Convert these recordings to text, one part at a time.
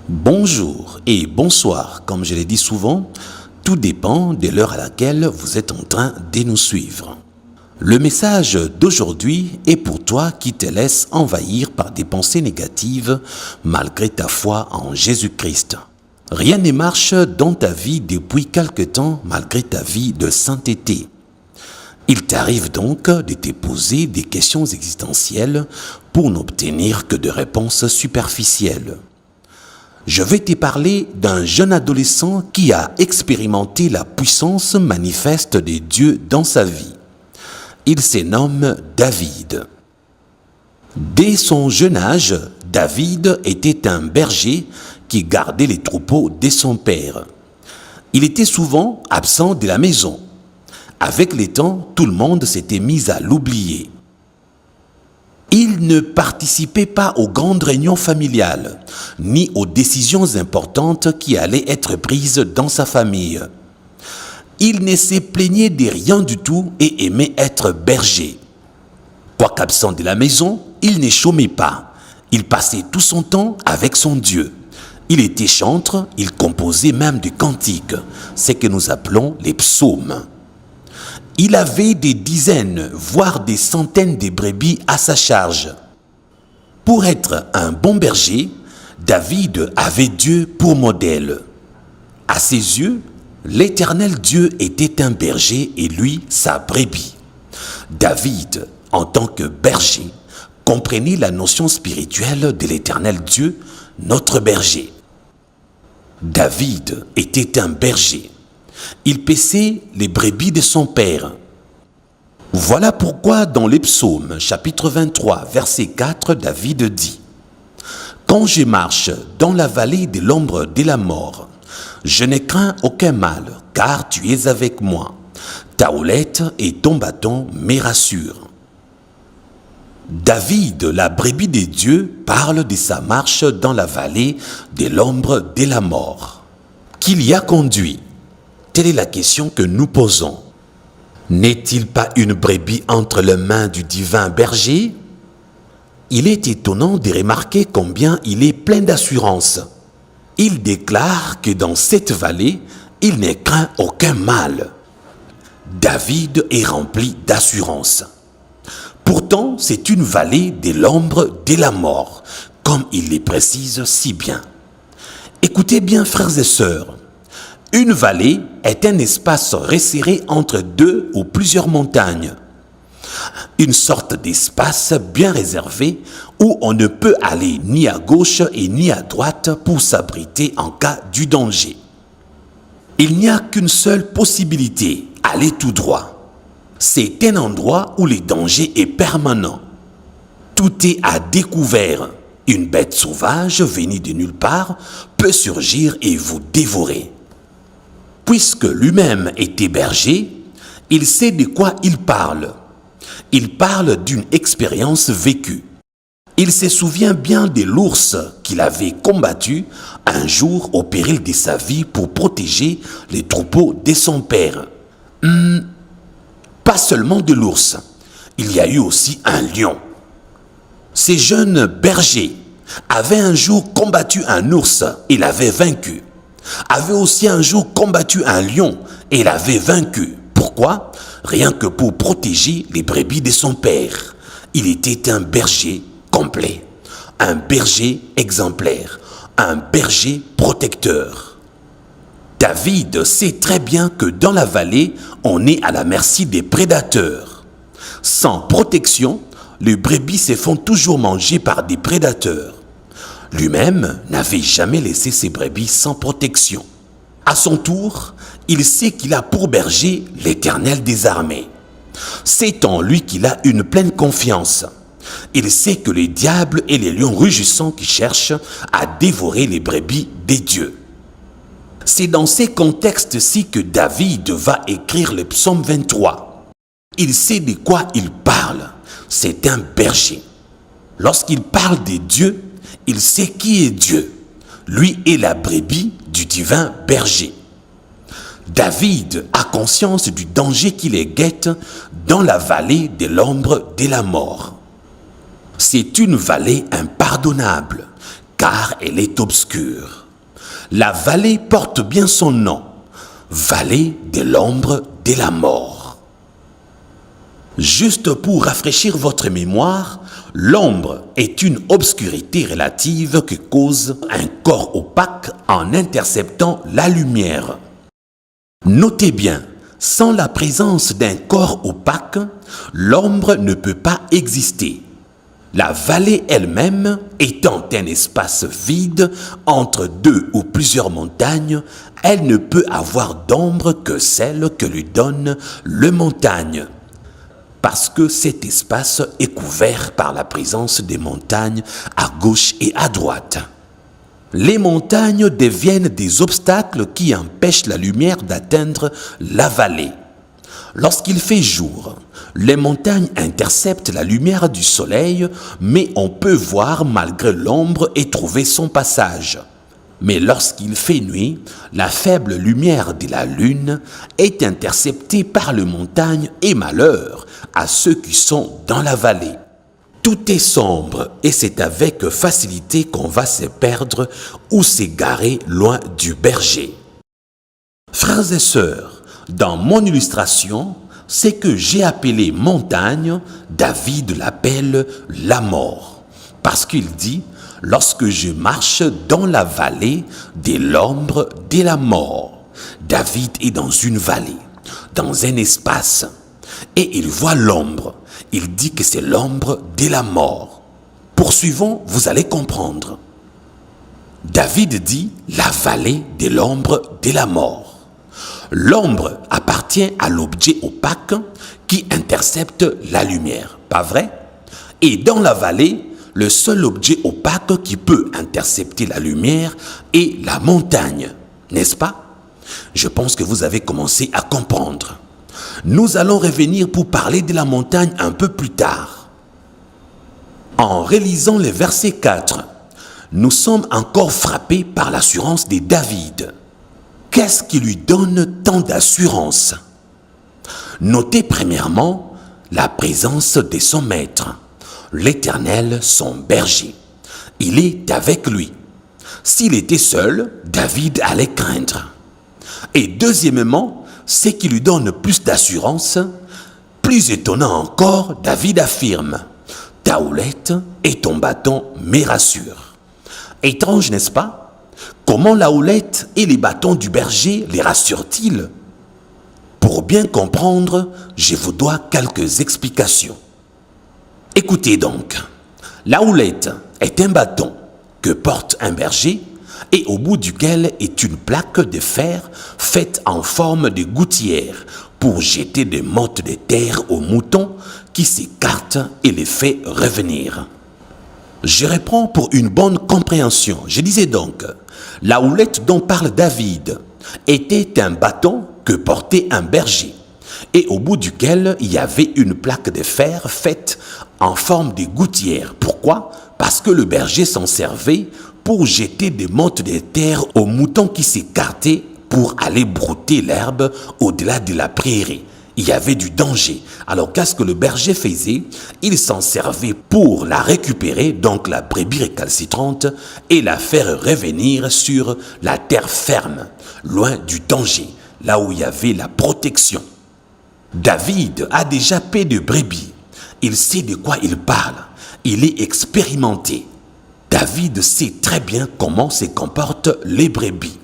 Bonjour et bonsoir, comme je l'ai dit souvent, tout dépend de l'heure à laquelle vous êtes en train de nous suivre. Le message d'aujourd'hui est pour toi qui te laisse envahir par des pensées négatives malgré ta foi en Jésus-Christ. Rien ne marche dans ta vie depuis quelque temps malgré ta vie de sainteté. Il t'arrive donc de te poser des questions existentielles pour n'obtenir que de réponses superficielles. Je vais te parler d'un jeune adolescent qui a expérimenté la puissance manifeste de Dieu dans sa vie. Il se nomme David. Dès son jeune âge, David était un berger qui gardait les troupeaux de son père. Il était souvent absent de la maison. Avec le temps, tout le monde s'était mis à l'oublier. Il ne participait pas aux grandes réunions familiales, ni aux décisions importantes qui allaient être prises dans sa famille. Il ne se plaignait de rien du tout et aimait être berger. Quoiqu'absent de la maison, il ne chômait pas. Il passait tout son temps avec son Dieu. Il était chantre, il composait même des cantiques, ce que nous appelons les psaumes. Il avait des dizaines, voire des centaines de brebis à sa charge. Pour être un bon berger, David avait Dieu pour modèle. À ses yeux, l'Éternel Dieu était un berger et lui, sa brebis. David, en tant que berger, comprenait la notion spirituelle de l'Éternel Dieu, notre berger. David était un berger. Il paissait les brebis de son père. Voilà pourquoi dans les psaumes, chapitre 23, verset 4, David dit « Quand je marche dans la vallée de l'ombre de la mort, je ne crains aucun mal, car tu es avec moi. Ta houlette et ton bâton me rassurent. » David, la brebis de Dieu, parle de sa marche dans la vallée de l'ombre de la mort. Qui l'y a conduit? Telle est la question que nous posons. N'est-il pas une brebis entre les mains du divin berger? Il est étonnant de remarquer combien il est plein d'assurance. Il déclare que dans cette vallée, il ne craint aucun mal. David est rempli d'assurance. Pourtant, c'est une vallée de l'ombre de la mort, comme il les précise si bien. Écoutez bien, frères et sœurs. Une vallée est un espace resserré entre deux ou plusieurs montagnes. Une sorte d'espace bien réservé où on ne peut aller ni à gauche et ni à droite pour s'abriter en cas du danger. Il n'y a qu'une seule possibilité, aller tout droit. C'est un endroit où le danger est permanent. Tout est à découvert. Une bête sauvage venue de nulle part peut surgir et vous dévorer. Puisque lui-même était berger, il sait de quoi il parle. Il parle d'une expérience vécue. Il se souvient bien de l'ours qu'il avait combattu un jour au péril de sa vie pour protéger les troupeaux de son père. Pas seulement de l'ours, il y a eu aussi un lion. Ces jeunes bergers avaient un jour combattu un ours et l'avaient vaincu. Avait aussi un jour combattu un lion et l'avait vaincu. Pourquoi? Rien que pour protéger les brebis de son père. Il était un berger complet, un berger exemplaire, un berger protecteur. David sait très bien que dans la vallée, on est à la merci des prédateurs. Sans protection, les brebis se font toujours manger par des prédateurs. Lui-même n'avait jamais laissé ses brebis sans protection. À son tour, il sait qu'il a pour berger l'Éternel des armées. C'est en lui qu'il a une pleine confiance. Il sait que les diables et les lions rugissants qui cherchent à dévorer les brebis des dieux. C'est dans ces contextes-ci que David va écrire le psaume 23. Il sait de quoi il parle. C'est un berger. Lorsqu'il parle de Dieu, il sait qui est Dieu. Lui est la brebis du divin berger. David a conscience du danger qui les guette dans la vallée de l'ombre de la mort. C'est une vallée impardonnable, car elle est obscure. La vallée porte bien son nom, vallée de l'ombre de la mort. Juste pour rafraîchir votre mémoire, l'ombre est une obscurité relative que cause un corps opaque en interceptant la lumière. Notez bien, sans la présence d'un corps opaque, l'ombre ne peut pas exister. La vallée elle-même étant un espace vide entre deux ou plusieurs montagnes, elle ne peut avoir d'ombre que celle que lui donne le montagne. Parce que cet espace est couvert par la présence des montagnes à gauche et à droite. Les montagnes deviennent des obstacles qui empêchent la lumière d'atteindre la vallée. Lorsqu'il fait jour, les montagnes interceptent la lumière du soleil, mais on peut voir malgré l'ombre et trouver son passage. Mais lorsqu'il fait nuit, la faible lumière de la lune est interceptée par les montagnes et malheur à ceux qui sont dans la vallée. Tout est sombre et c'est avec facilité qu'on va se perdre ou s'égarer loin du berger. Frères et sœurs, dans mon illustration, ce que j'ai appelé montagne, David l'appelle la mort. Parce qu'il dit, lorsque je marche dans la vallée de l'ombre de la mort. David est dans une vallée, dans un espace, et il voit l'ombre. Il dit que c'est l'ombre de la mort. Poursuivons, vous allez comprendre. David dit la vallée de l'ombre de la mort. L'ombre appartient à l'objet opaque qui intercepte la lumière, pas vrai? Et dans la vallée, le seul objet opaque qui peut intercepter la lumière est la montagne, n'est-ce pas? Je pense que vous avez commencé à comprendre. Nous allons revenir pour parler de la montagne un peu plus tard. En relisant le verset 4, nous sommes encore frappés par l'assurance de David. Qu'est-ce qui lui donne tant d'assurance? Notez premièrement la présence de son maître, l'Éternel son berger. Il est avec lui. S'il était seul, David allait craindre. Et deuxièmement, ce qui lui donne plus d'assurance, plus étonnant encore, David affirme « Ta houlette et ton bâton me rassurent ». Étrange, n'est-ce pas? Comment la houlette et les bâtons du berger les rassurent-ils? Pour bien comprendre, je vous dois quelques explications. Écoutez donc, la houlette est un bâton que porte un berger et au bout duquel est une plaque de fer faite en forme de gouttière pour jeter des mottes de terre aux moutons qui s'écartent et les fait revenir. Je reprends pour une bonne compréhension. Je disais donc, la houlette dont parle David était un bâton que portait un berger et au bout duquel il y avait une plaque de fer faite en forme de gouttière. Pourquoi? Parce que le berger s'en servait pour jeter des mottes de terre aux moutons qui s'écartaient pour aller brouter l'herbe au-delà de la prairie. Il y avait du danger. Alors qu'est-ce que le berger faisait? Il s'en servait pour la récupérer, donc la brebis récalcitrante, et la faire revenir sur la terre ferme, loin du danger, là où il y avait la protection. David a déjà paix de brebis. Il sait de quoi il parle. Il est expérimenté. David sait très bien comment se comportent les brebis.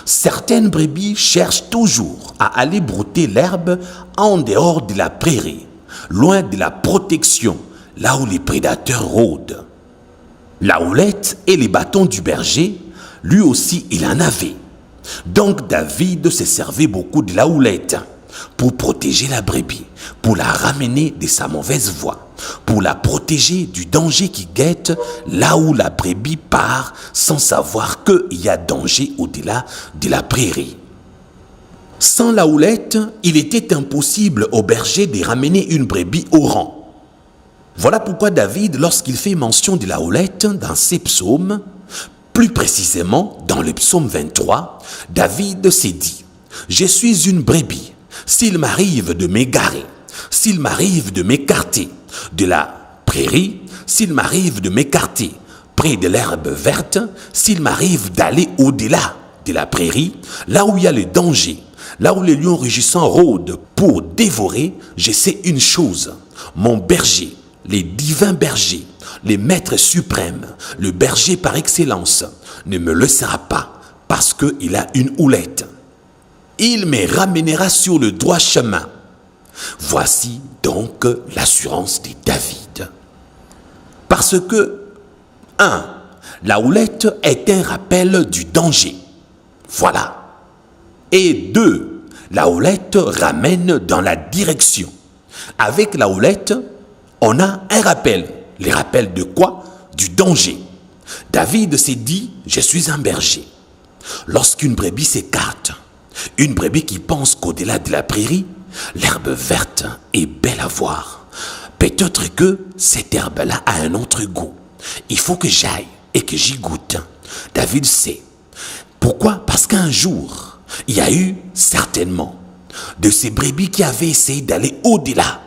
Certaines brebis cherchent toujours à aller brouter l'herbe en dehors de la prairie, loin de la protection, là où les prédateurs rôdent. La houlette et les bâtons du berger, lui aussi il en avait. Donc David se servait beaucoup de la houlette pour protéger la brebis, pour la ramener de sa mauvaise voie, pour la protéger du danger qui guette là où la brebis part sans savoir qu'il y a danger au-delà de la prairie. Sans la houlette, il était impossible au berger de ramener une brebis au rang. Voilà pourquoi David, lorsqu'il fait mention de la houlette dans ses psaumes, plus précisément dans le psaume 23, David s'est dit « Je suis une brebis, s'il m'arrive de m'égarer, s'il m'arrive de m'écarter de la prairie, s'il m'arrive de m'écarter près de l'herbe verte, s'il m'arrive d'aller au-delà de la prairie, là où il y a le danger, là où les lions rugissants rôdent pour dévorer, je sais une chose, mon berger, les divins bergers, les maîtres suprêmes, le berger par excellence, ne me laissera pas parce qu'il a une houlette. Il me ramènera sur le droit chemin. Voici donc l'assurance de David. Parce que, 1. La houlette est un rappel du danger. Voilà. Et 2. La houlette ramène dans la direction. Avec la houlette, on a un rappel. Les rappels de quoi? Du danger. David s'est dit, je suis un berger. Lorsqu'une brebis s'écarte, une brebis qui pense qu'au-delà de la prairie, l'herbe verte est belle à voir. Peut-être que cette herbe-là a un autre goût. Il faut que j'aille et que j'y goûte. David sait. Pourquoi? Parce qu'un jour, il y a eu certainement de ces brebis qui avaient essayé d'aller au-delà.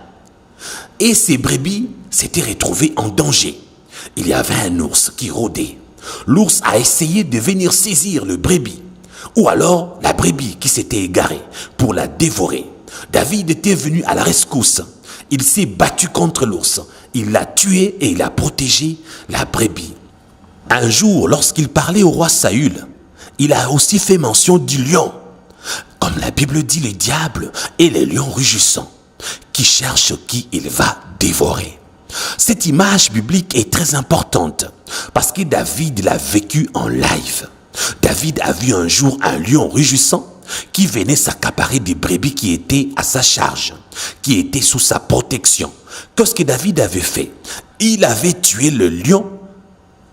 Et ces brebis s'étaient retrouvées en danger. Il y avait un ours qui rôdait. L'ours a essayé de venir saisir le brebis. Ou alors la brebis qui s'était égarée pour la dévorer. David était venu à la rescousse. Il s'est battu contre l'ours. Il l'a tué et il a protégé la brebis. Un jour, lorsqu'il parlait au roi Saül, il a aussi fait mention du lion. Comme la Bible dit, le diable et les lions rugissants qui cherchent qui il va dévorer. Cette image biblique est très importante parce que David l'a vécu en live. David a vu un jour un lion rugissant qui venait s'accaparer des brebis qui étaient à sa charge, qui étaient sous sa protection. Qu'est-ce que David avait fait? Il avait tué le lion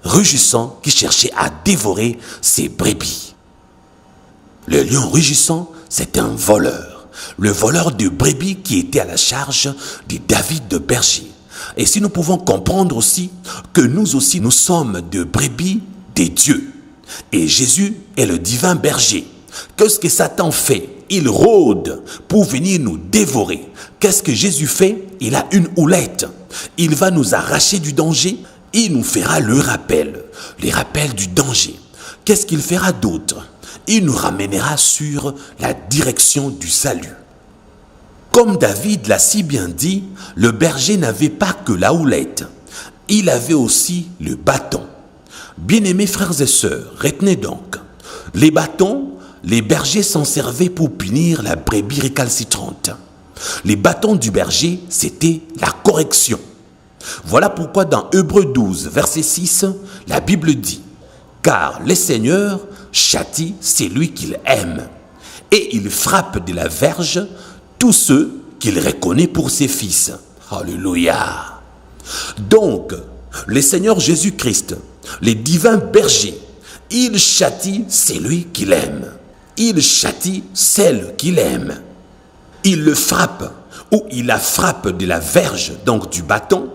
rugissant qui cherchait à dévorer ses brebis. Le lion rugissant, c'est un voleur. Le voleur de brebis qui était à la charge de David de berger. Et si nous pouvons comprendre aussi que nous aussi nous sommes de brebis des dieux. Et Jésus est le divin berger. Qu'est-ce que Satan fait? Il rôde pour venir nous dévorer. Qu'est-ce que Jésus fait? Il a une houlette. Il va nous arracher du danger. Il nous fera le rappel. Les rappels du danger. Qu'est-ce qu'il fera d'autre? Il nous ramènera sur la direction du salut. Comme David l'a si bien dit, le berger n'avait pas que la houlette. Il avait aussi le bâton. Bien-aimés frères et sœurs, retenez donc. Les bâtons, les bergers s'en servaient pour punir la brebis récalcitrante. Les bâtons du berger, c'était la correction. Voilà pourquoi dans Hébreux 12, verset 6, la Bible dit « Car le Seigneur châtie celui qu'il aime, et il frappe de la verge tous ceux qu'il reconnaît pour ses fils. » Alléluia. Donc, le Seigneur Jésus-Christ, les divins bergers, il châtie celui qu'il aime. Il châtie celle qu'il aime. Il le frappe, ou il la frappe de la verge, donc du bâton,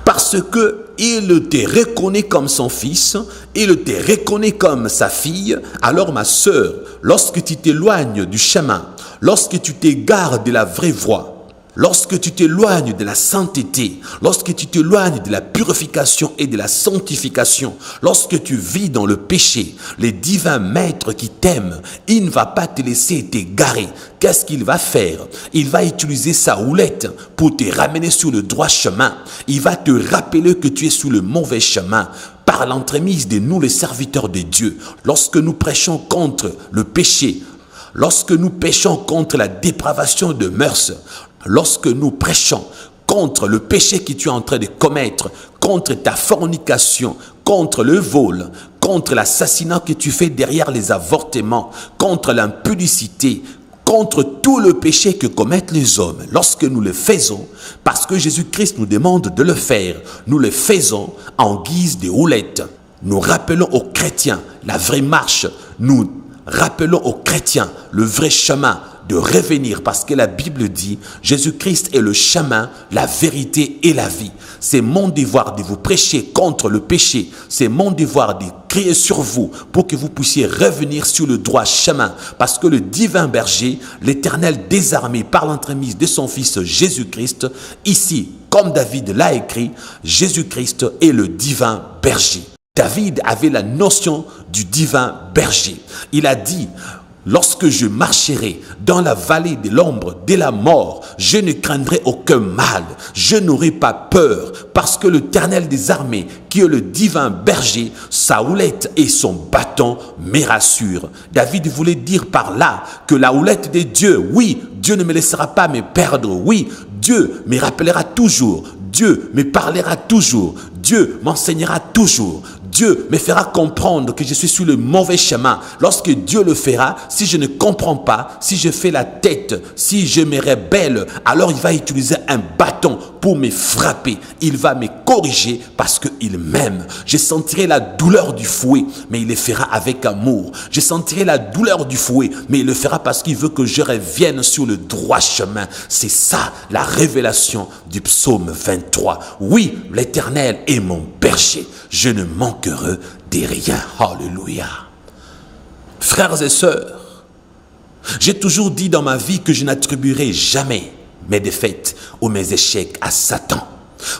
parce que il te reconnaît comme son fils, il te reconnaît comme sa fille. Alors ma sœur, lorsque tu t'éloignes du chemin, lorsque tu t'égares de la vraie voie, lorsque tu t'éloignes de la sainteté, lorsque tu t'éloignes de la purification et de la sanctification, lorsque tu vis dans le péché, le divin maître qui t'aime, il ne va pas te laisser t'égarer. Qu'est-ce qu'il va faire? Il va utiliser sa houlette pour te ramener sur le droit chemin. Il va te rappeler que tu es sur le mauvais chemin. Par l'entremise de nous, les serviteurs de Dieu, lorsque nous prêchons contre le péché, lorsque nous péchons contre la dépravation de mœurs, lorsque nous prêchons contre le péché que tu es en train de commettre, contre ta fornication, contre le vol, contre l'assassinat que tu fais derrière les avortements, contre l'impudicité, contre tout le péché que commettent les hommes, lorsque nous le faisons, parce que Jésus-Christ nous demande de le faire, nous le faisons en guise de houlette. Nous rappelons aux chrétiens la vraie marche, nous rappelons aux chrétiens le vrai chemin de revenir, parce que la Bible dit Jésus-Christ est le chemin, la vérité et la vie. C'est mon devoir de vous prêcher contre le péché, c'est mon devoir de crier sur vous pour que vous puissiez revenir sur le droit chemin, parce que le divin berger, l'Éternel désarmé par l'entremise de son fils Jésus-Christ, ici, comme David l'a écrit, Jésus-Christ est le divin berger. David avait la notion du divin berger. Il a dit: lorsque je marcherai dans la vallée de l'ombre de la mort, je ne craindrai aucun mal, je n'aurai pas peur, parce que l'Éternel des armées, qui est le divin berger, sa houlette et son bâton me rassurent. David voulait dire par là que la houlette de Dieu, oui, Dieu ne me laissera pas me perdre, oui, Dieu me rappellera toujours, Dieu me parlera toujours, Dieu m'enseignera toujours, Dieu me fera comprendre que je suis sur le mauvais chemin. Lorsque Dieu le fera, si je ne comprends pas, si je fais la tête, si je me rébelle, alors il va utiliser un bâton pour me frapper. Il va me corriger parce qu'il m'aime. Je sentirai la douleur du fouet, mais il le fera avec amour. Je sentirai la douleur du fouet, mais il le fera parce qu'il veut que je revienne sur le droit chemin. C'est ça la révélation du psaume 23. Oui, l'Éternel est mon berger. Je ne manquerai de rien. Alléluia. Frères et sœurs, j'ai toujours dit dans ma vie que je n'attribuerai jamais mes défaites ou mes échecs à Satan.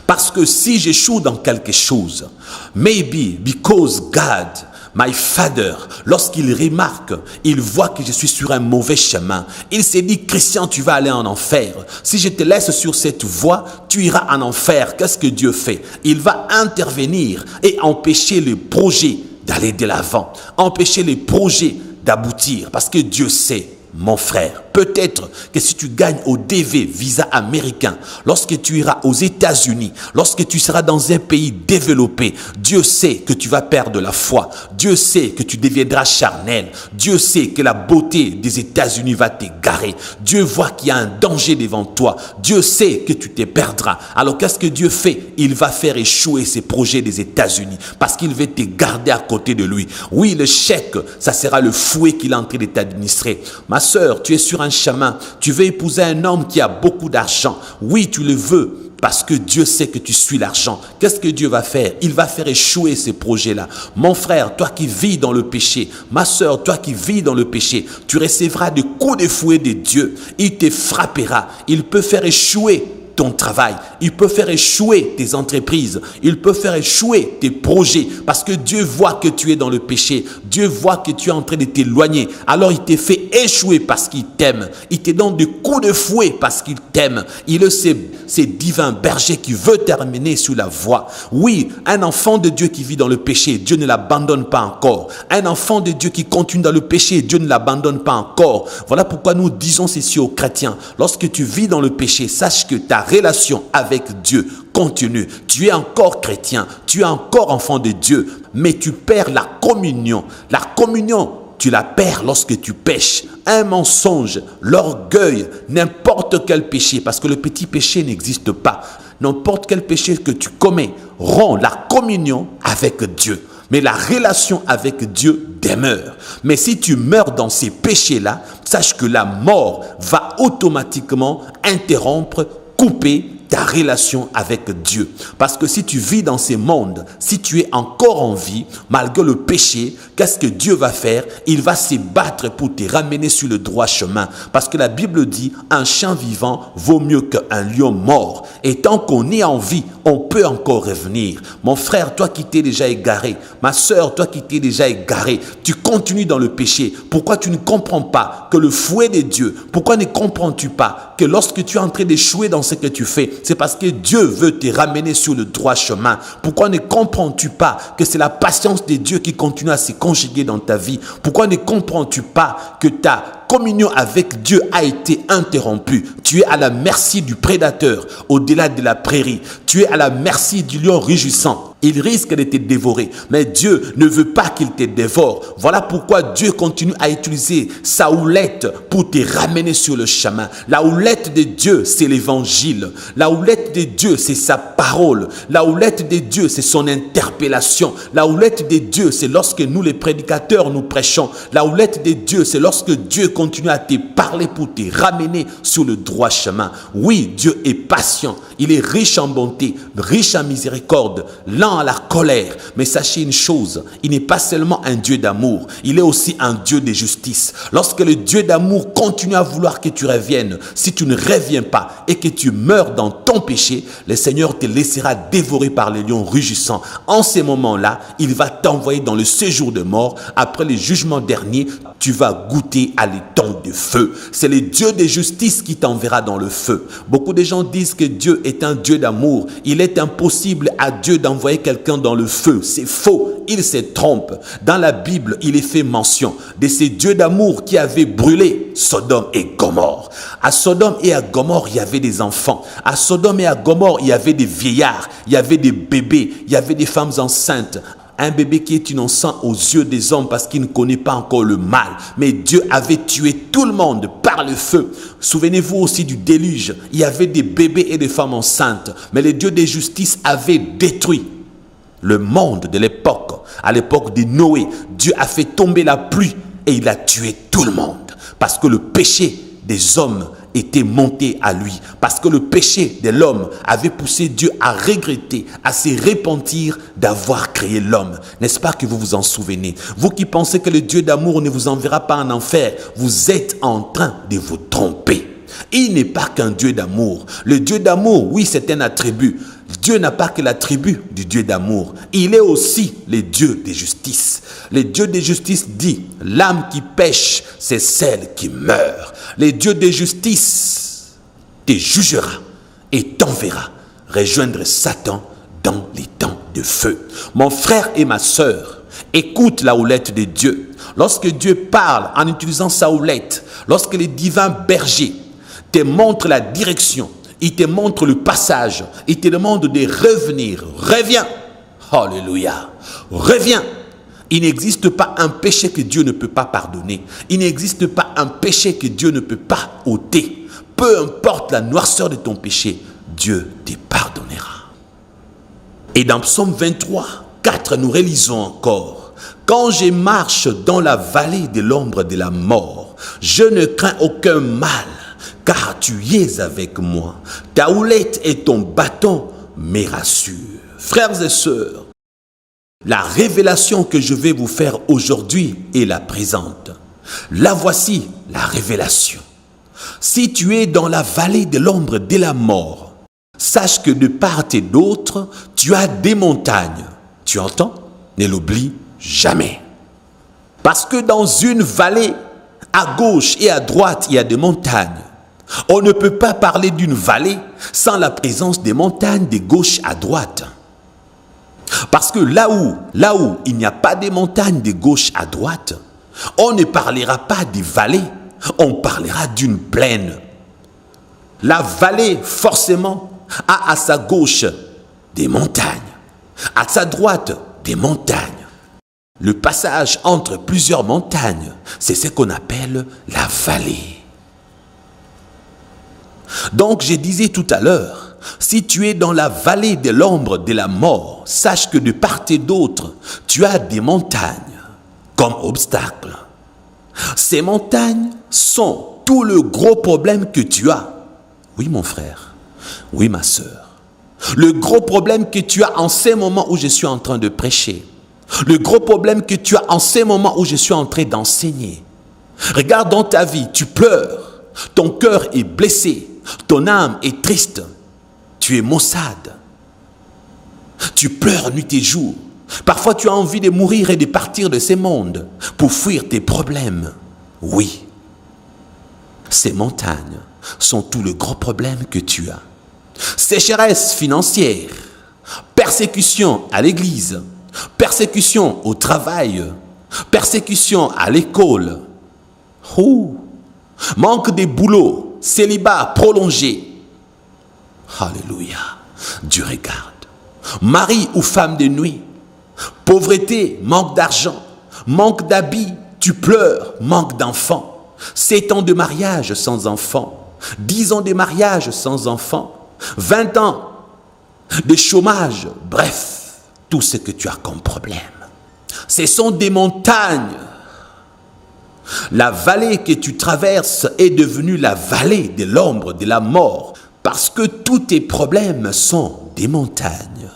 Parce que si j'échoue dans quelque chose, maybe because God, my father, lorsqu'il remarque, il voit que je suis sur un mauvais chemin, il s'est dit: Christian, tu vas aller en enfer. Si je te laisse sur cette voie, tu iras en enfer. Qu'est-ce que Dieu fait? Il va intervenir et empêcher le projet d'aller de l'avant, empêcher les projets d'aboutir, parce que Dieu sait, mon frère, peut-être que si tu gagnes au DV, visa américain, lorsque tu iras aux États-Unis, lorsque tu seras dans un pays développé, Dieu sait que tu vas perdre la foi. Dieu sait que tu deviendras charnel. Dieu sait que la beauté des États-Unis va t'égarer. Dieu voit qu'il y a un danger devant toi. Dieu sait que tu te perdras. Alors qu'est-ce que Dieu fait? Il va faire échouer ses projets des États-Unis parce qu'il veut te garder à côté de lui. Oui, le chèque, ça sera le fouet qu'il est en train de t'administrer. Ma sœur, tu es sur un chemin, tu veux épouser un homme qui a beaucoup d'argent. Oui, tu le veux parce que Dieu sait que tu suis l'argent. Qu'est-ce que Dieu va faire? Il va faire échouer ces projets-là. Mon frère, toi qui vis dans le péché, ma sœur, toi qui vis dans le péché, tu recevras des coups de fouet de Dieu. Il te frappera. Il peut faire échouer ton travail, il peut faire échouer tes entreprises, il peut faire échouer tes projets, parce que Dieu voit que tu es dans le péché, Dieu voit que tu es en train de t'éloigner, alors il te fait échouer parce qu'il t'aime, il te donne des coups de fouet parce qu'il t'aime, il est ce divin berger qui veut t'amener sur la voie. Oui, un enfant de Dieu qui vit dans le péché, Dieu ne l'abandonne pas encore. Un enfant de Dieu qui continue dans le péché, Dieu ne l'abandonne pas encore. Voilà pourquoi nous disons ceci aux chrétiens: lorsque tu vis dans le péché, sache que ta relation avec Dieu continue. Tu es encore chrétien, tu es encore enfant de Dieu, mais tu perds la communion. La communion, tu la perds lorsque tu pêches. Un mensonge, l'orgueil, n'importe quel péché, parce que le petit péché n'existe pas. N'importe quel péché que tu commets rompt la communion avec Dieu. Mais la relation avec Dieu demeure. Mais si tu meurs dans ces péchés-là, sache que la mort va automatiquement interrompre, couper ta relation avec Dieu. Parce que si tu vis dans ces mondes, si tu es encore en vie, malgré le péché, qu'est-ce que Dieu va faire? Il va se battre pour te ramener sur le droit chemin. Parce que la Bible dit: un chien vivant vaut mieux qu'un lion mort. Et tant qu'on est en vie, on peut encore revenir. Mon frère, toi qui t'es déjà égaré, ma sœur, toi qui t'es déjà égaré, tu continues dans le péché. Pourquoi tu ne comprends pas que le fouet de Dieu, pourquoi ne comprends-tu pas que lorsque tu es en train d'échouer dans ce que tu fais, c'est parce que Dieu veut te ramener sur le droit chemin? Pourquoi ne comprends-tu pas que c'est la patience de Dieu qui continue à se conjuguer dans ta vie? Pourquoi ne comprends-tu pas que ta communion avec Dieu a été interrompue? Tu es à la merci du prédateur au-delà de la prairie. Tu es à la merci du lion rugissant. Il risque de te dévorer, mais Dieu ne veut pas qu'il te dévore. Voilà pourquoi Dieu continue à utiliser sa houlette pour te ramener sur le chemin. La houlette de Dieu, c'est l'évangile. La houlette de Dieu, c'est sa parole. La houlette de Dieu, c'est son interpellation. La houlette de Dieu, c'est lorsque nous les prédicateurs, nous prêchons. La houlette de Dieu, c'est lorsque Dieu continue à te parler pour te ramener sur le droit chemin. Oui, Dieu est patient. Il est riche en bonté, riche en miséricorde, lent à la colère. Mais sachez une chose, il n'est pas seulement un Dieu d'amour, il est aussi un Dieu de justice. Lorsque le Dieu d'amour continue à vouloir que tu reviennes, si tu ne reviens pas et que tu meurs dans ton péché, le Seigneur te laissera dévorer par les lions rugissants. En ces moments-là, il va t'envoyer dans le séjour de mort. Après le jugement dernier, tu vas goûter à l'étang de feu. C'est le Dieu de justice qui t'enverra dans le feu. Beaucoup de gens disent que Dieu est un Dieu d'amour. Il est impossible à Dieu d'envoyer quelqu'un dans le feu. C'est faux. Il se trompe. Dans la Bible, il est fait mention de ces dieux d'amour qui avaient brûlé Sodome et Gomorrhe. À Sodome et à Gomorrhe, il y avait des enfants. À Sodome et à Gomorrhe, il y avait des vieillards, il y avait des bébés, il y avait des femmes enceintes. Un bébé qui est innocent aux yeux des hommes parce qu'il ne connaît pas encore le mal. Mais Dieu avait tué tout le monde par le feu. Souvenez-vous aussi du déluge. Il y avait des bébés et des femmes enceintes. Mais le Dieu de justice avait détruit le monde de l'époque. À l'époque de Noé, Dieu a fait tomber la pluie et il a tué tout le monde. Parce que le péché des hommes était monté à lui. Parce que le péché de l'homme avait poussé Dieu à regretter, à se repentir d'avoir créé l'homme. N'est-ce pas que vous vous en souvenez? Vous qui pensez que le Dieu d'amour ne vous enverra pas en enfer, vous êtes en train de vous tromper. Il n'est pas qu'un Dieu d'amour. Le Dieu d'amour, oui, c'est un attribut. Dieu n'a pas que l'attribut du Dieu d'amour. Il est aussi le Dieu de justice. Le Dieu de justice dit, l'âme qui pêche, c'est celle qui meurt. Le Dieu de justice te jugera et t'enverra rejoindre Satan dans les temps de feu. Mon frère et ma sœur, écoute la houlette de Dieu. Lorsque Dieu parle en utilisant sa houlette, lorsque le divin berger te montre la direction, il te montre le passage, il te demande de revenir. Reviens. Alléluia. Reviens. Il n'existe pas un péché que Dieu ne peut pas pardonner. Il n'existe pas un péché que Dieu ne peut pas ôter. Peu importe la noirceur de ton péché, Dieu te pardonnera. Et dans Psaume 23, 4, nous relisons encore. Quand je marche dans la vallée de l'ombre de la mort, je ne crains aucun mal, car tu y es avec moi. Ta houlette et ton bâton me rassurent. Frères et sœurs, la révélation que je vais vous faire aujourd'hui est la présente. La voici, la révélation. Si tu es dans la vallée de l'ombre de la mort, sache que de part et d'autre, tu as des montagnes. Tu entends? Ne l'oublie jamais. Parce que dans une vallée, à gauche et à droite, il y a des montagnes. On ne peut pas parler d'une vallée sans la présence des montagnes de gauche à droite. Parce que là où il n'y a pas de montagnes de gauche à droite, on ne parlera pas de vallée, on parlera d'une plaine. La vallée, forcément, a à sa gauche des montagnes, à sa droite des montagnes. Le passage entre plusieurs montagnes, c'est ce qu'on appelle la vallée. Donc, je disais tout à l'heure, si tu es dans la vallée de l'ombre de la mort, sache que de part et d'autre, tu as des montagnes comme obstacle. Ces montagnes sont tout le gros problème que tu as. Oui, mon frère. Oui, ma sœur. Le gros problème que tu as en ces moments où je suis en train de prêcher. Le gros problème que tu as en ces moments où je suis en train d'enseigner. Regarde dans ta vie, tu pleures. Ton cœur est blessé. Ton âme est triste. Tu es maussade. Tu pleures nuit et jour. Parfois, tu as envie de mourir et de partir de ce monde pour fuir tes problèmes. Oui. Ces montagnes sont tout le gros problème que tu as. Sécheresse financière, persécution à l'église, persécution au travail, persécution à l'école, manque de boulot, célibat prolongé. Alléluia. Dieu regarde. Mari ou femme de nuit, pauvreté, manque d'argent, manque d'habits, tu pleures, manque d'enfants. 7 ans de mariage sans enfants, 10 ans de mariage sans enfants, 20 ans de chômage, bref, tout ce que tu as comme problème. Ce sont des montagnes La vallée que tu traverses est devenue la vallée de l'ombre de la mort parce que tous tes problèmes sont des montagnes.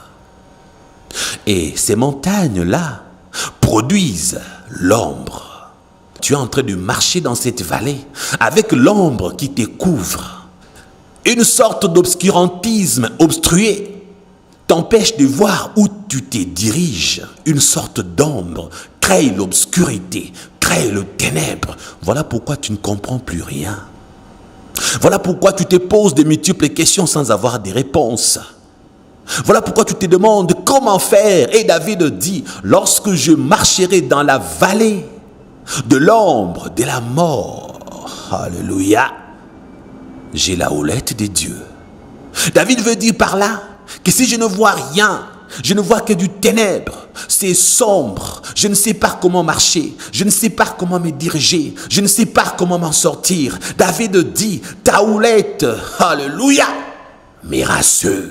Et ces montagnes-là produisent l'ombre. Tu es en train de marcher dans cette vallée avec l'ombre qui te couvre. Une sorte d'obscurantisme obstrué t'empêche de voir où tu te diriges. Une sorte d'ombre crée l'obscurité, crée le ténèbre. Voilà pourquoi tu ne comprends plus rien. Voilà pourquoi tu te poses de multiples questions sans avoir de réponses. Voilà pourquoi tu te demandes comment faire. Et David dit, lorsque je marcherai dans la vallée de l'ombre de la mort, alléluia, j'ai la houlette de Dieu. David veut dire par là que si je ne vois rien, je ne vois que du ténèbre, c'est sombre, je ne sais pas comment marcher, je ne sais pas comment me diriger, je ne sais pas comment m'en sortir. David dit, ta houlette, alléluia, me rassure.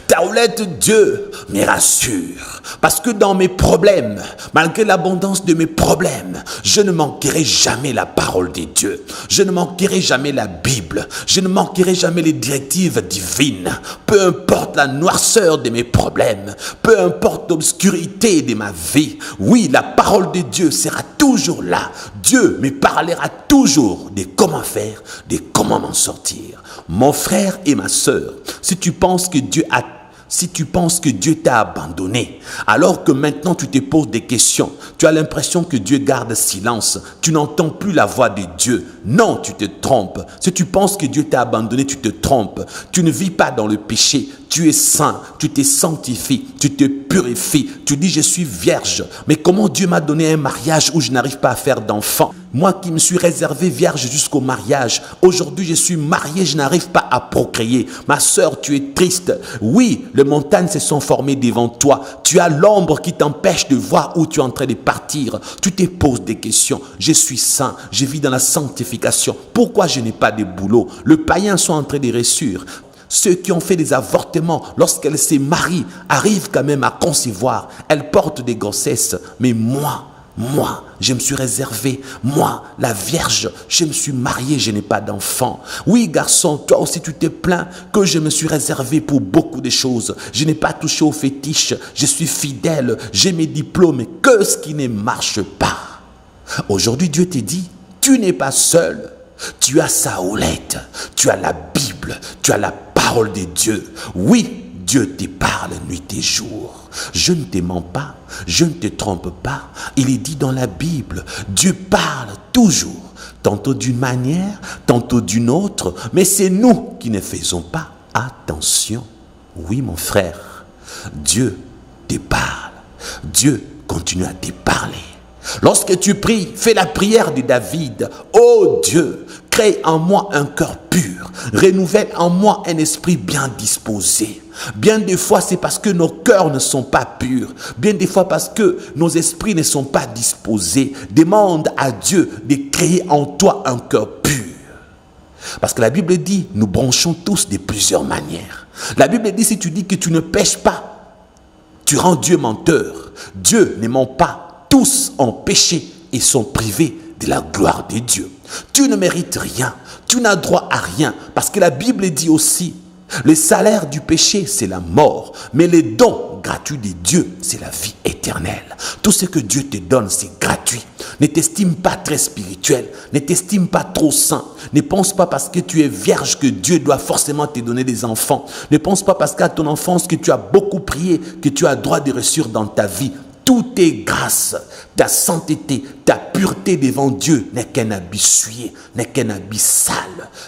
Ta houlette, Dieu, me rassure. Parce que dans mes problèmes, malgré l'abondance de mes problèmes, je ne manquerai jamais la parole de Dieu. Je ne manquerai jamais la Bible. Je ne manquerai jamais les directives divines. Peu importe la noirceur de mes problèmes, peu importe l'obscurité de ma vie. Oui, la parole de Dieu sera toujours là. Dieu me parlera toujours de comment faire, de comment m'en sortir. Mon frère et ma sœur, si tu penses que Dieu t'a abandonné, alors que maintenant tu te poses des questions, tu as l'impression que Dieu garde silence, tu n'entends plus la voix de Dieu. Non, tu te trompes. Si tu penses que Dieu t'a abandonné, tu te trompes. Tu ne vis pas dans le péché, tu es saint, tu te sanctifies, tu te purifies, tu dis je suis vierge. Mais comment Dieu m'a donné un mariage où je n'arrive pas à faire d'enfant? Moi qui me suis réservé vierge jusqu'au mariage, aujourd'hui je suis marié, je n'arrive pas à procréer. Ma sœur, tu es triste. Oui, les montagnes se sont formées devant toi. Tu as l'ombre qui t'empêche de voir où tu es en train de partir. Tu te poses des questions. Je suis saint, je vis dans la sanctification. Pourquoi je n'ai pas de boulot? Les païens sont en train de réussir. Ceux qui ont fait des avortements, lorsqu'elles se marient, arrivent quand même à concevoir. Elles portent des grossesses. Mais moi, je me suis réservé. Moi, la Vierge, je me suis marié, je n'ai pas d'enfant. Oui, garçon, toi aussi tu te plains que je me suis réservé pour beaucoup de choses. Je n'ai pas touché aux fétiches. Je suis fidèle, j'ai mes diplômes. Que ce qui ne marche pas. Aujourd'hui, Dieu te dit, tu n'es pas seul. Tu as sa houlette, tu as la Bible, tu as la parole de Dieu. Oui, Dieu te parle nuit et jour. Je ne te mens pas, je ne te trompe pas. Il est dit dans la Bible, Dieu parle toujours, tantôt d'une manière, tantôt d'une autre, mais c'est nous qui ne faisons pas attention. Oui, mon frère, Dieu te parle, Dieu continue à te parler. Lorsque tu pries, fais la prière de David. Oh Dieu, crée en moi un cœur pur, renouvelle en moi un esprit bien disposé. Bien des fois, c'est parce que nos cœurs ne sont pas purs. Bien des fois, parce que nos esprits ne sont pas disposés. Demande à Dieu de créer en toi un cœur pur. Parce que la Bible dit, nous branchons tous de plusieurs manières. La Bible dit, si tu dis que tu ne pêches pas, tu rends Dieu menteur. Dieu ne ment pas. Tous ont péché et sont privés de la gloire de Dieu. Tu ne mérites rien, tu n'as droit à rien, parce que la Bible dit aussi, le salaire du péché, c'est la mort, mais les dons gratuits de Dieu, c'est la vie éternelle. Tout ce que Dieu te donne, c'est gratuit. Ne t'estime pas très spirituel, ne t'estime pas trop saint. Ne pense pas parce que tu es vierge que Dieu doit forcément te donner des enfants. Ne pense pas parce qu'à ton enfance que tu as beaucoup prié, que tu as droit de reçu dans ta vie. Tout est grâce. Ta sainteté, ta pureté devant Dieu n'est qu'un habit souillé, n'est qu'un habit sale.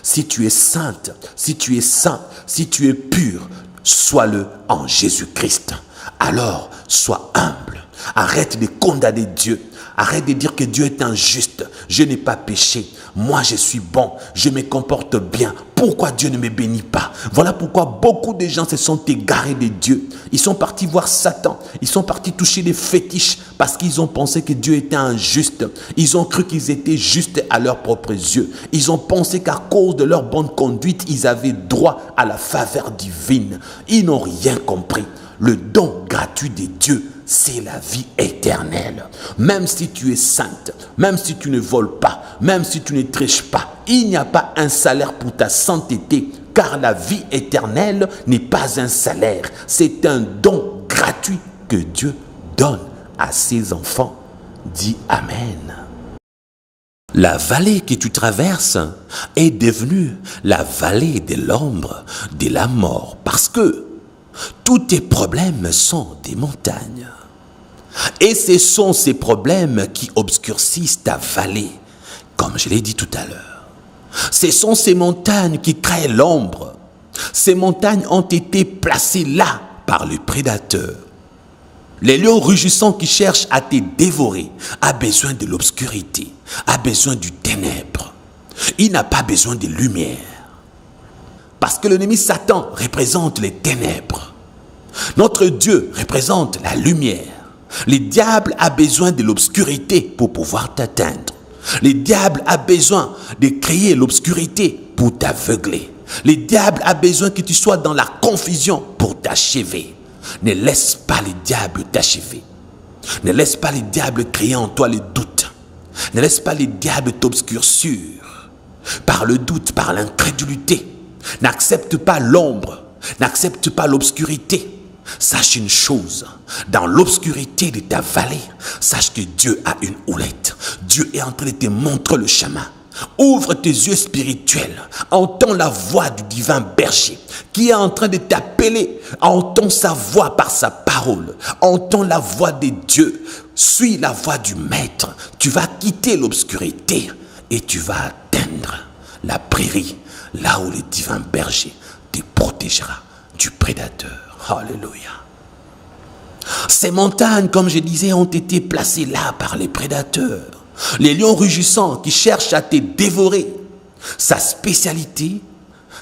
Si tu es sainte, si tu es saint, si tu es pur, sois-le en Jésus-Christ. Alors, sois humble. Arrête de condamner Dieu. Arrête de dire que Dieu est injuste. Je n'ai pas péché. Moi, je suis bon. Je me comporte bien. Pourquoi Dieu ne me bénit pas? Voilà pourquoi beaucoup de gens se sont égarés de Dieu. Ils sont partis voir Satan. Ils sont partis toucher des fétiches parce qu'ils ont pensé que Dieu était injuste. Ils ont cru qu'ils étaient justes à leurs propres yeux. Ils ont pensé qu'à cause de leur bonne conduite, ils avaient droit à la faveur divine. Ils n'ont rien compris. Le don gratuit de Dieu c'est la vie éternelle. Même si tu es sainte, même si tu ne voles pas, même si tu ne triches pas, il n'y a pas un salaire pour ta sainteté, car la vie éternelle n'est pas un salaire, c'est un don gratuit que Dieu donne à ses enfants. Dis Amen. La vallée que tu traverses est devenue la vallée de l'ombre de la mort parce que tous tes problèmes sont des montagnes. Et ce sont ces problèmes qui obscurcissent ta vallée, comme je l'ai dit tout à l'heure. Ce sont ces montagnes qui créent l'ombre. Ces montagnes ont été placées là par le prédateur. Les lions rugissants qui cherchent à te dévorer a besoin de l'obscurité, a besoin du ténèbre. Il n'a pas besoin de lumière. Parce que l'ennemi Satan représente les ténèbres. Notre Dieu représente la lumière. Le diable a besoin de l'obscurité pour pouvoir t'atteindre. Le diable a besoin de créer l'obscurité pour t'aveugler. Le diable a besoin que tu sois dans la confusion pour t'achever. Ne laisse pas le diable t'achever. Ne laisse pas le diable créer en toi le doute. Ne laisse pas le diable t'obscurcir par le doute, par l'incrédulité. N'accepte pas l'ombre, n'accepte pas l'obscurité. Sache une chose, dans l'obscurité de ta vallée, sache que Dieu a une houlette. Dieu est en train de te montrer le chemin. Ouvre tes yeux spirituels, entends la voix du divin berger qui est en train de t'appeler, entends sa voix par sa parole, entends la voix de Dieu, suis la voix du maître, tu vas quitter l'obscurité et tu vas atteindre la prairie, là où le divin berger te protégera du prédateur. Alléluia. Ces montagnes, comme je disais, ont été placées là par les prédateurs. Les lions rugissants qui cherchent à te dévorer. Sa spécialité,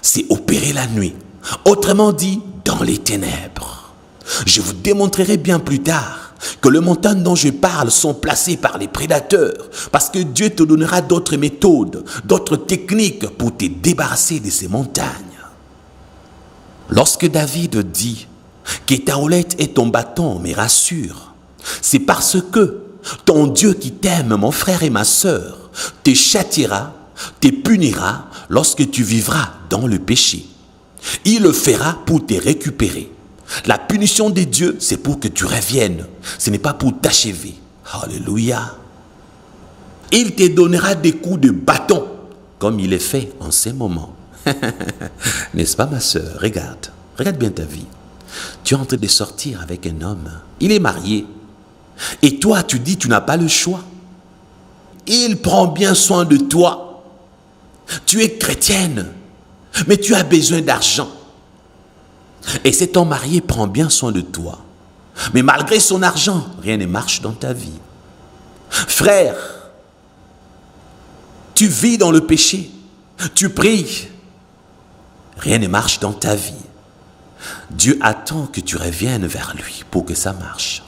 c'est opérer la nuit. Autrement dit, dans les ténèbres. Je vous démontrerai bien plus tard que les montagnes dont je parle sont placées par les prédateurs. Parce que Dieu te donnera d'autres méthodes, d'autres techniques pour te débarrasser de ces montagnes. Lorsque David dit que ta houlette et ton bâton me rassurent, c'est parce que ton Dieu qui t'aime, mon frère et ma sœur, te châtiera, te punira lorsque tu vivras dans le péché. Il le fera pour te récupérer. La punition de Dieu, c'est pour que tu reviennes. Ce n'est pas pour t'achever. Alléluia. Il te donnera des coups de bâton, comme il est fait en ces moments. N'est-ce pas, ma sœur? Regarde bien ta vie. Tu es en train de sortir avec un homme. Il est marié. Et toi, tu dis, tu n'as pas le choix. Il prend bien soin de toi. Tu es chrétienne, mais tu as besoin d'argent. Et cet homme marié prend bien soin de toi. Mais malgré son argent, rien ne marche dans ta vie. Frère, tu vis dans le péché. Tu pries. Rien ne marche dans ta vie. Dieu attend que tu reviennes vers lui pour que ça marche.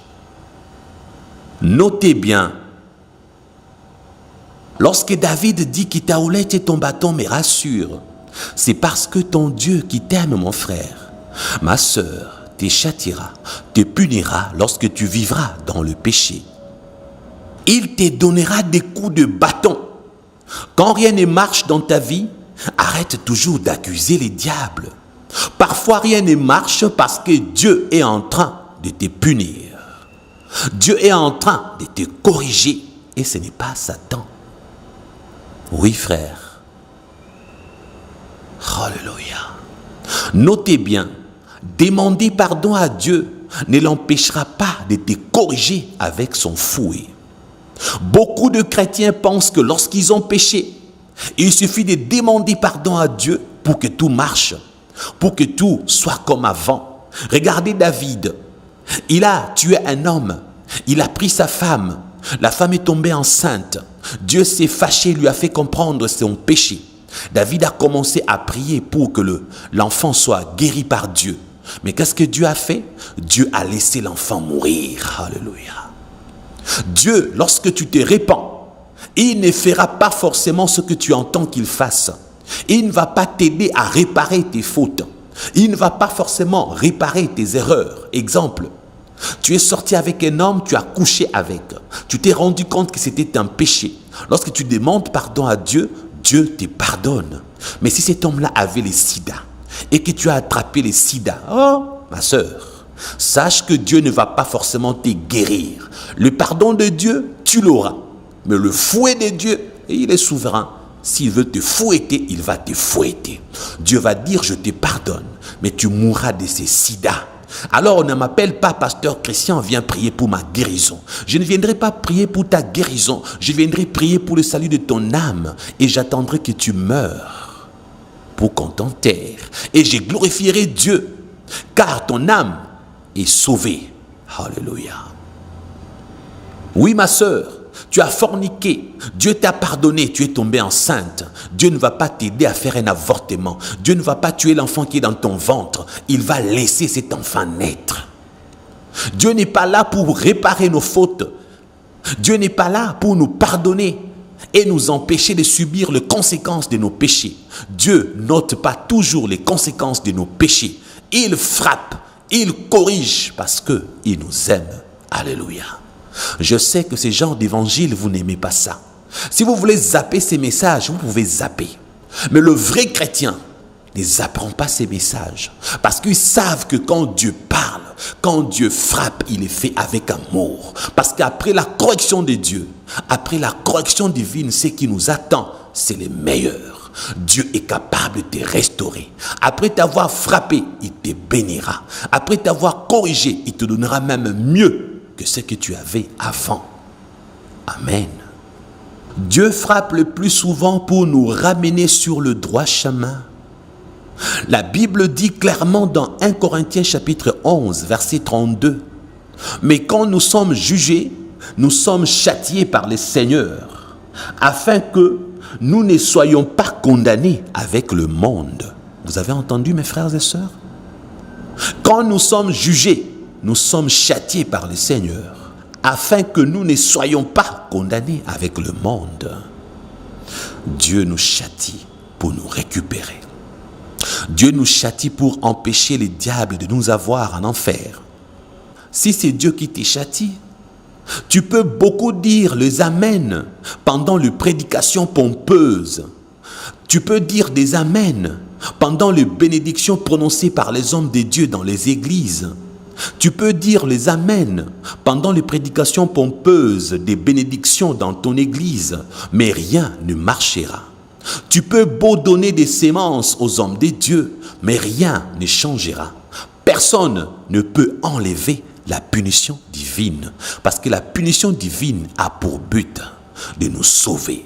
Notez bien, lorsque David dit que ta houlette et ton bâton me rassurent, c'est parce que ton Dieu qui t'aime, mon frère, ma sœur, te châtiera, te punira lorsque tu vivras dans le péché. Il te donnera des coups de bâton. Quand rien ne marche dans ta vie, arrête toujours d'accuser les diables. Parfois rien ne marche parce que Dieu est en train de te punir. Dieu est en train de te corriger et ce n'est pas Satan. Oui, frère. Alléluia. Notez bien, demander pardon à Dieu ne l'empêchera pas de te corriger avec son fouet. Beaucoup de chrétiens pensent que lorsqu'ils ont péché, il suffit de demander pardon à Dieu pour que tout marche, pour que tout soit comme avant. Regardez David. Il a tué un homme, il a pris sa femme, la femme est tombée enceinte. Dieu s'est fâché, lui a fait comprendre son péché. David a commencé à prier pour que l'enfant soit guéri par Dieu. Mais qu'est-ce que Dieu a fait? Dieu a laissé l'enfant mourir. Alléluia. Dieu, lorsque tu te répands, il ne fera pas forcément ce que tu entends qu'il fasse. Il ne va pas t'aider à réparer tes fautes. Il ne va pas forcément réparer tes erreurs. Exemple, Tu es sorti avec un homme, tu as couché avec. Tu t'es rendu compte que c'était un péché. Lorsque tu demandes pardon à Dieu, Dieu te pardonne. Mais si cet homme-là avait les sida et que tu as attrapé les sida, oh, ma sœur, sache que Dieu ne va pas forcément te guérir. Le pardon de Dieu, tu l'auras. Mais le fouet de Dieu, il est souverain. S'il veut te fouetter, il va te fouetter. Dieu va dire, je te pardonne, mais tu mourras de ces sida. Alors on ne m'appelle pas pasteur Christian, viens prier pour ma guérison. Je ne viendrai pas prier pour ta guérison. Je viendrai prier pour le salut de ton âme. Et j'attendrai que tu meurs pour qu'on t'enterre. Et je glorifierai Dieu, car ton âme est sauvée. Alléluia. Oui, ma sœur, tu as forniqué, Dieu t'a pardonné, tu es tombée enceinte. Dieu ne va pas t'aider à faire un avortement. Dieu ne va pas tuer l'enfant qui est dans ton ventre. Il va laisser cet enfant naître. Dieu n'est pas là pour réparer nos fautes. Dieu n'est pas là pour nous pardonner et nous empêcher de subir les conséquences de nos péchés. Dieu note pas toujours les conséquences de nos péchés. Il frappe, il corrige parce qu'il nous aime. Alléluia. Je sais que ce genre d'évangile, vous n'aimez pas ça. Si vous voulez zapper ces messages, vous pouvez zapper. Mais le vrai chrétien ne zappera pas ces messages. Parce qu'ils savent que quand Dieu parle, quand Dieu frappe, il est fait avec amour. Parce qu'après la correction de Dieu, après la correction divine, ce qui nous attend, c'est le meilleur. Dieu est capable de te restaurer. Après t'avoir frappé, il te bénira. Après t'avoir corrigé, il te donnera même mieux que ce que tu avais avant. Amen. Dieu frappe le plus souvent pour nous ramener sur le droit chemin. La Bible dit clairement dans 1 Corinthiens chapitre 11, verset 32, « Mais quand nous sommes jugés, nous sommes châtiés par le Seigneur, afin que nous ne soyons pas condamnés avec le monde. » Vous avez entendu, mes frères et sœurs? Quand nous sommes jugés, nous sommes châtiés par le Seigneur, afin que nous ne soyons pas condamnés avec le monde. Dieu nous châtie pour nous récupérer. Dieu nous châtie pour empêcher les diables de nous avoir en enfer. Si c'est Dieu qui te châtie, tu peux beaucoup dire les amens pendant les prédications pompeuses. Tu peux dire des amens pendant les bénédictions prononcées par les hommes de Dieu dans les églises. Tu peux dire les amens pendant les prédications pompeuses des bénédictions dans ton église, mais rien ne marchera. Tu peux beau donner des sémences aux hommes de Dieu, mais rien ne changera. Personne ne peut enlever la punition divine, parce que la punition divine a pour but de nous sauver.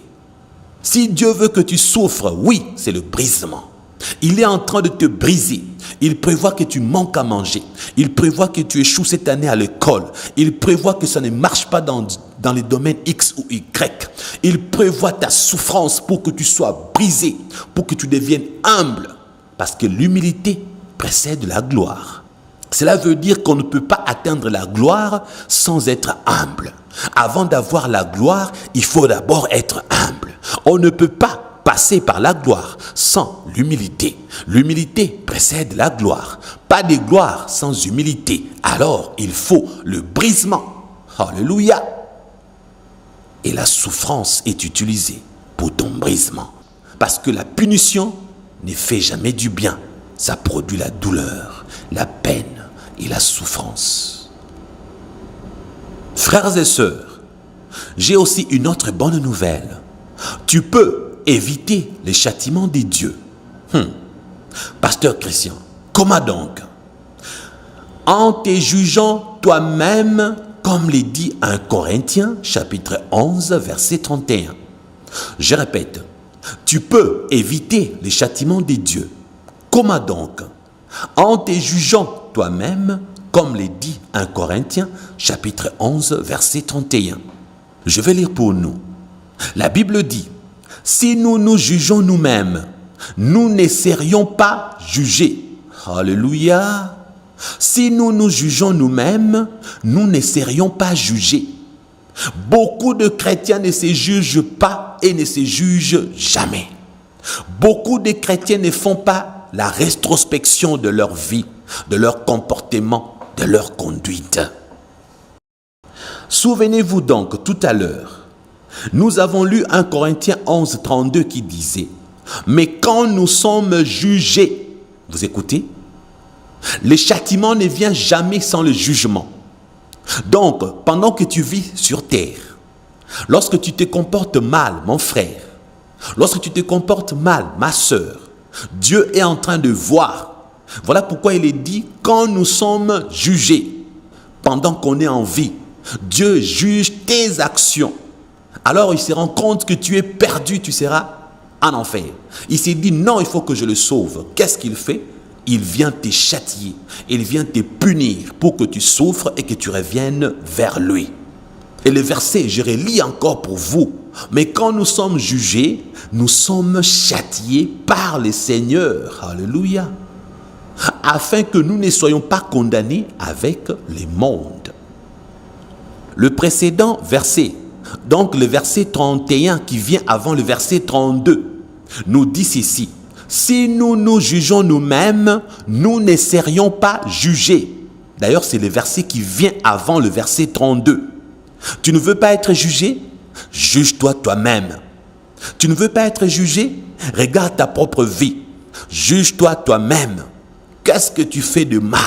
Si Dieu veut que tu souffres, oui, c'est le brisement. Il est en train de te briser. Il prévoit que tu manques à manger. Il prévoit que tu échoues cette année à l'école. Il prévoit que ça ne marche pas dans les domaines X ou Y. Il prévoit ta souffrance pour que tu sois brisé, pour que tu deviennes humble. Parce que l'humilité précède la gloire. Cela veut dire qu'on ne peut pas atteindre la gloire sans être humble. Avant d'avoir la gloire, il faut d'abord être humble. On ne peut pas passer par la gloire sans l'humilité. L'humilité précède la gloire. Pas de gloire sans humilité. Alors, il faut le brisement. Alléluia. Et la souffrance est utilisée pour ton brisement. Parce que la punition ne fait jamais du bien. Ça produit la douleur, la peine et la souffrance. Frères et sœurs, j'ai aussi une autre bonne nouvelle. Tu peux éviter les châtiments des dieux. Pasteur Christian, comment donc? En te jugeant toi-même, comme le dit 1 Corinthiens, chapitre 11, verset 31. Je répète, tu peux éviter les châtiments des dieux. Comment donc? En te jugeant toi-même, comme le dit 1 Corinthiens, chapitre 11, verset 31. Je vais lire pour nous. La Bible dit, si nous nous jugeons nous-mêmes, nous ne serions pas jugés. Alléluia. Si nous nous jugeons nous-mêmes, nous ne serions pas jugés. Beaucoup de chrétiens ne se jugent pas et ne se jugent jamais. Beaucoup de chrétiens ne font pas la rétrospection de leur vie, de leur comportement, de leur conduite. Souvenez-vous donc, tout à l'heure, nous avons lu 1 Corinthiens 11, 32 qui disait, « Mais quand nous sommes jugés, vous écoutez, le châtiment ne vient jamais sans le jugement. Donc, pendant que tu vis sur terre, lorsque tu te comportes mal, mon frère, lorsque tu te comportes mal, ma sœur, Dieu est en train de voir. Voilà pourquoi il est dit, quand nous sommes jugés, pendant qu'on est en vie, Dieu juge tes actions. Alors il se rend compte que tu es perdu, tu seras en enfer. Il s'est dit, non, il faut que je le sauve. Qu'est-ce qu'il fait? Il vient te châtier, il vient te punir pour que tu souffres et que tu reviennes vers lui. Et le verset, je relis encore pour vous. Mais quand nous sommes jugés, nous sommes châtiés par le Seigneur. Alléluia. Afin que nous ne soyons pas condamnés avec le monde. Le précédent verset, donc le verset 31 qui vient avant le verset 32, nous dit ceci. Si nous nous jugeons nous-mêmes, nous ne serions pas jugés. D'ailleurs, c'est le verset qui vient avant le verset 32. Tu ne veux pas être jugé? Juge-toi toi-même. Tu ne veux pas être jugé? Regarde ta propre vie. Juge-toi toi-même. Qu'est-ce que tu fais de mal?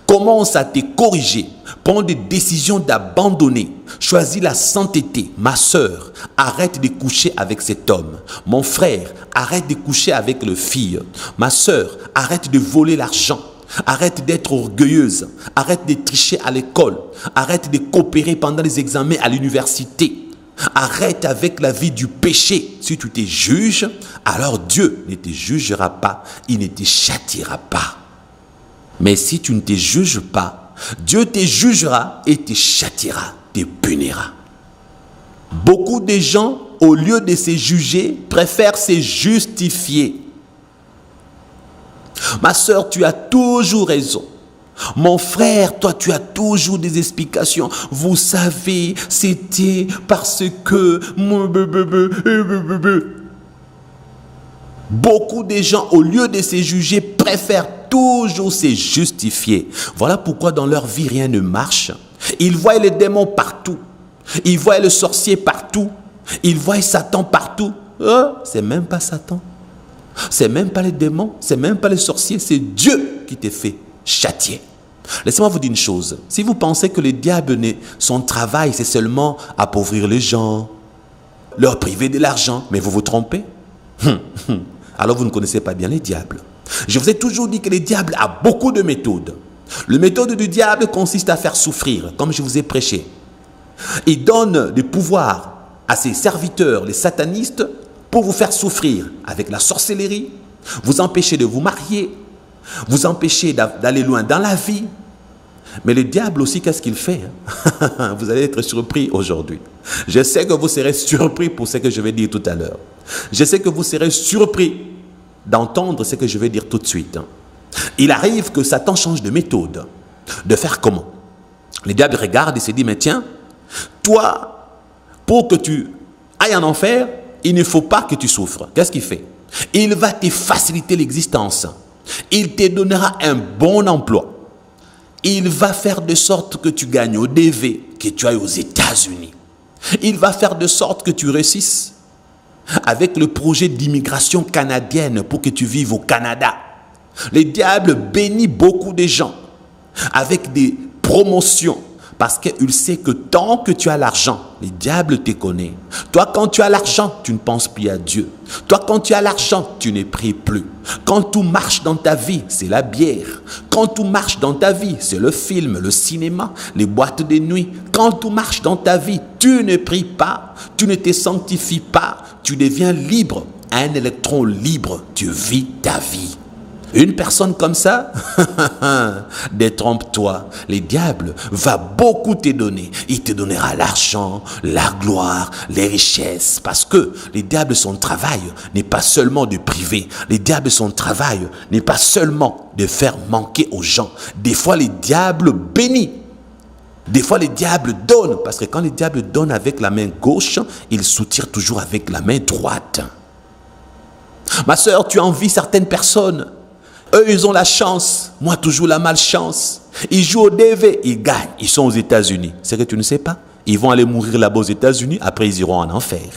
Commence à te corriger. Prends des décisions d'abandonner. Choisis la sainteté. Ma sœur, arrête de coucher avec cet homme. Mon frère, arrête de coucher avec le fille. Ma sœur, arrête de voler l'argent. Arrête d'être orgueilleuse. Arrête de tricher à l'école. Arrête de coopérer pendant les examens à l'université. Arrête avec la vie du péché. Si tu te juges, alors Dieu ne te jugera pas. Il ne te châtiera pas. Mais si tu ne te juges pas, Dieu te jugera et te châtiera, te punira. Beaucoup de gens, au lieu de se juger, préfèrent se justifier. Ma sœur, tu as toujours raison. Mon frère, toi, tu as toujours des explications. Vous savez, c'était parce que... Beaucoup de gens, au lieu de se juger, préfèrent toujours se justifier. Voilà pourquoi dans leur vie, rien ne marche. Ils voient les démons partout. Ils voient le sorcier partout. Ils voient Satan partout. C'est même pas Satan. C'est même pas les démons. C'est même pas les sorciers. C'est Dieu qui te fait châtier. Laissez-moi vous dire une chose. Si vous pensez que le diable, son travail, c'est seulement appauvrir les gens, leur priver de l'argent, mais vous vous trompez. Alors vous ne connaissez pas bien les diables. Je vous ai toujours dit que le diable a beaucoup de méthodes. La méthode du diable consiste à faire souffrir, comme je vous ai prêché. Il donne des pouvoirs à ses serviteurs, les satanistes, pour vous faire souffrir avec la sorcellerie, vous empêcher de vous marier, vous empêcher d'aller loin dans la vie. Mais le diable aussi, qu'est-ce qu'il fait? Vous allez être surpris aujourd'hui. Je sais que vous serez surpris pour ce que je vais dire tout à l'heure. Je sais que vous serez surpris d'entendre ce que je vais dire tout de suite. Il arrive que Satan change de méthode. De faire comment? Le diable regarde et se dit, mais tiens, toi, pour que tu ailles en enfer, il ne faut pas que tu souffres. Qu'est-ce qu'il fait? Il va te faciliter l'existence. Il te donnera un bon emploi. Il va faire de sorte que tu gagnes au DV, que tu ailles aux États-Unis. Il va faire de sorte que tu réussisses avec le projet d'immigration canadienne pour que tu vives au Canada. Le diable bénit beaucoup de gens avec des promotions parce qu'il sait que tant que tu as l'argent, le diable te connaît. Toi, quand tu as l'argent, tu ne penses plus à Dieu. Toi, quand tu as l'argent, tu ne pries plus. Quand tout marche dans ta vie, c'est la bière. Quand tout marche dans ta vie, c'est le film, le cinéma, les boîtes de nuit. Quand tout marche dans ta vie, tu ne pries pas, tu ne te sanctifies pas, tu deviens libre. Un électron libre, tu vis ta vie. Une personne comme ça, détrompe-toi. Le diable va beaucoup te donner. Il te donnera l'argent, la gloire, les richesses. Parce que le diable, son travail n'est pas seulement de priver. Le diable, son travail n'est pas seulement de faire manquer aux gens. Des fois, le diable bénit. Des fois, le diable donne. Parce que quand le diable donne avec la main gauche, il soutire toujours avec la main droite. Ma sœur, tu envies certaines personnes. Eux, ils ont la chance. Moi, toujours la malchance. Ils jouent au DV, ils gagnent. Ils sont aux États-Unis. C'est que tu ne sais pas. Ils vont aller mourir là-bas aux États-Unis. Après, ils iront en enfer.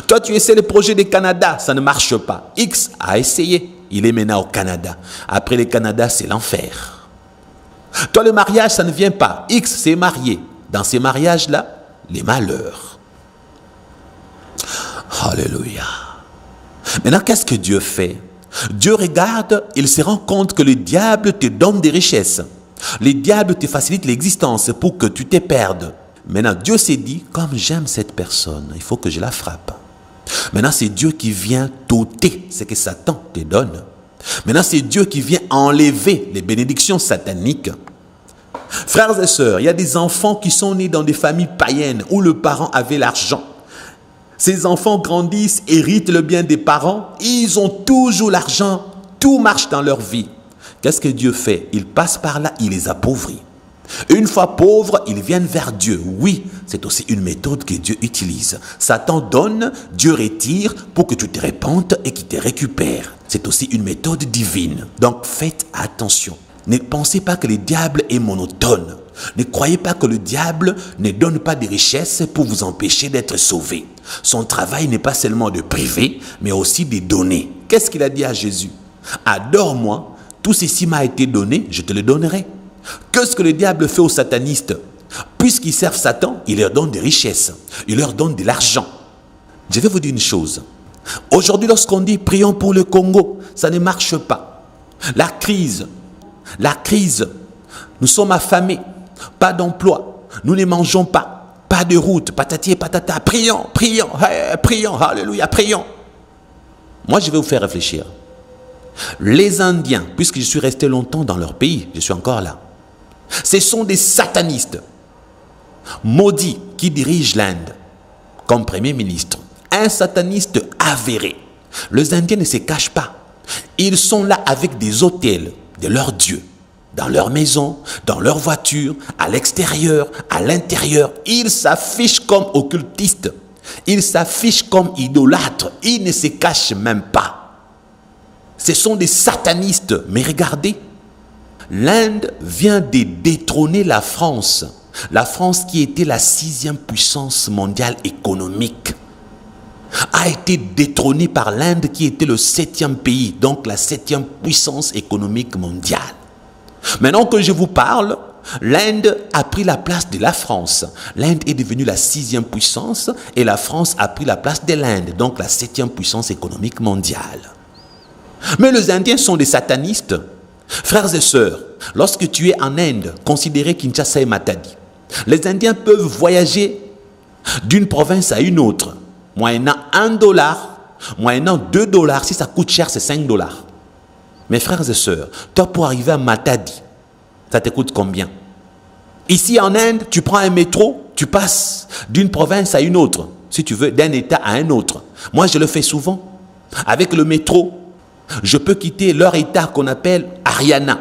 Toi, tu essaies le projet du Canada. Ça ne marche pas. X a essayé. Il est maintenant au Canada. Après le Canada, c'est l'enfer. Toi, le mariage, ça ne vient pas. X s'est marié. Dans ces mariages-là, les malheurs. Alléluia. Maintenant, qu'est-ce que Dieu fait? Dieu regarde, il se rend compte que le diable te donne des richesses. Le diable te facilite l'existence pour que tu te perdes. Maintenant, Dieu s'est dit, comme j'aime cette personne, il faut que je la frappe. Maintenant, c'est Dieu qui vient t'ôter ce que Satan te donne. Maintenant, c'est Dieu qui vient enlever les bénédictions sataniques. Frères et sœurs, il y a des enfants qui sont nés dans des familles païennes où le parent avait l'argent. Ces enfants grandissent, héritent le bien des parents, ils ont toujours l'argent, tout marche dans leur vie. Qu'est-ce que Dieu fait? Il passe par là, il les appauvrit. Une fois pauvres, ils viennent vers Dieu. Oui, c'est aussi une méthode que Dieu utilise. Satan donne, Dieu retire pour que tu te répandes et qu'il te récupère. C'est aussi une méthode divine. Donc faites attention. Ne pensez pas que le diable est monotone. Ne croyez pas que le diable ne donne pas de richesses pour vous empêcher d'être sauvé. Son travail n'est pas seulement de priver, mais aussi de donner. Qu'est-ce qu'il a dit à Jésus? Adore-moi, tout ceci m'a été donné, je te le donnerai. Qu'est-ce que le diable fait aux satanistes? Puisqu'ils servent Satan, il leur donne des richesses, il leur donne de l'argent. Je vais vous dire une chose. Aujourd'hui, lorsqu'on dit prions pour le Congo, ça ne marche pas. La crise, nous sommes affamés, pas d'emploi, nous ne mangeons pas, pas de route, patati et patata, prions, alléluia, prions. Moi, je vais vous faire réfléchir. Les Indiens, puisque je suis resté longtemps dans leur pays, je suis encore là, ce sont des satanistes maudits qui dirigent l'Inde comme premier ministre. Un sataniste avéré. Les Indiens ne se cachent pas. Ils sont là avec des autels de leurs dieux, dans leur maison, dans leur voiture, à l'extérieur, à l'intérieur. Ils s'affichent comme occultistes. Ils s'affichent comme idolâtres. Ils ne se cachent même pas. Ce sont des satanistes. Mais regardez, l'Inde vient de détrôner la France. La France qui était la 6e puissance mondiale économique a été détrônée par l'Inde qui était le 7e pays, donc la 7e puissance économique mondiale. Maintenant que je vous parle, l'Inde a pris la place de la France. L'Inde est devenue la 6e puissance et la France a pris la place de l'Inde, donc la 7e puissance économique mondiale. Mais les Indiens sont des satanistes. Frères et sœurs, lorsque tu es en Inde, considérez Kinshasa et Matadi. Les Indiens peuvent voyager d'une province à une autre, moyennant $1, moyennant $2. Si ça coûte cher, c'est $5. Mes frères et sœurs, toi pour arriver à Matadi, ça te coûte combien? Ici en Inde, tu prends un métro, tu passes d'une province à une autre, si tu veux, d'un état à un autre. Moi, je le fais souvent. Avec le métro, je peux quitter leur état qu'on appelle Haryana.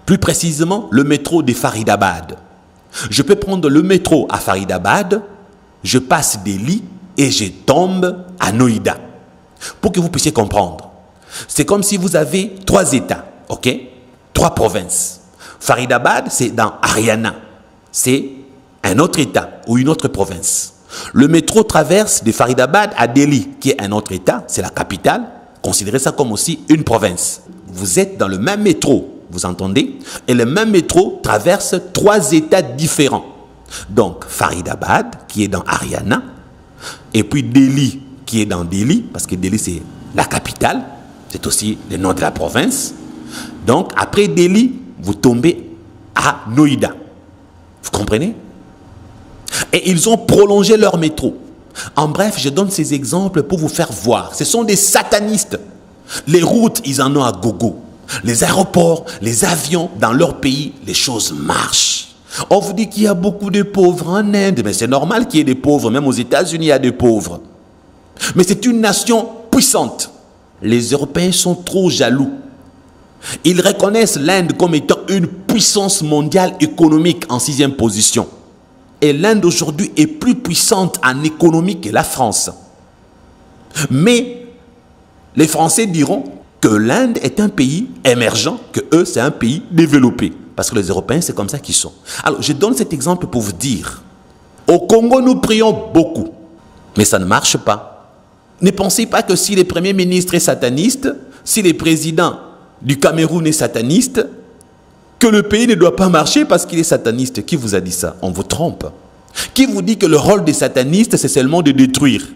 Plus précisément, le métro de Faridabad. Je peux prendre le métro à Faridabad, je passe Delhi et je tombe à Noida. Pour que vous puissiez comprendre. C'est comme si vous avez 3 états, ok? 3 provinces. Faridabad, c'est dans Haryana. C'est un autre état ou une autre province. Le métro traverse de Faridabad à Delhi, qui est un autre état, c'est la capitale. Considérez ça comme aussi une province. Vous êtes dans le même métro, vous entendez? Et le même métro traverse 3 états différents. Donc, Faridabad, qui est dans Haryana, et puis Delhi, qui est dans Delhi, parce que Delhi, c'est la capitale, c'est aussi le nom de la province. Donc, après Delhi, vous tombez à Noida. Vous comprenez? Et ils ont prolongé leur métro. En bref, je donne ces exemples pour vous faire voir. Ce sont des satanistes. Les routes, ils en ont à gogo. Les aéroports, les avions, dans leur pays, les choses marchent. On vous dit qu'il y a beaucoup de pauvres en Inde, mais c'est normal qu'il y ait des pauvres. Même aux États-Unis, il y a des pauvres. Mais c'est une nation puissante. Les Européens sont trop jaloux. Ils reconnaissent l'Inde comme étant une puissance mondiale économique en 6e position. Et l'Inde aujourd'hui est plus puissante en économie que la France. Mais les Français diront, que l'Inde est un pays émergent, que eux, c'est un pays développé. Parce que les Européens, c'est comme ça qu'ils sont. Alors, je donne cet exemple pour vous dire, au Congo, nous prions beaucoup, mais ça ne marche pas. Ne pensez pas que si le Premier ministre est sataniste, si le président du Cameroun est sataniste, que le pays ne doit pas marcher parce qu'il est sataniste. Qui vous a dit ça? On vous trompe. Qui vous dit que le rôle des satanistes, c'est seulement de détruire?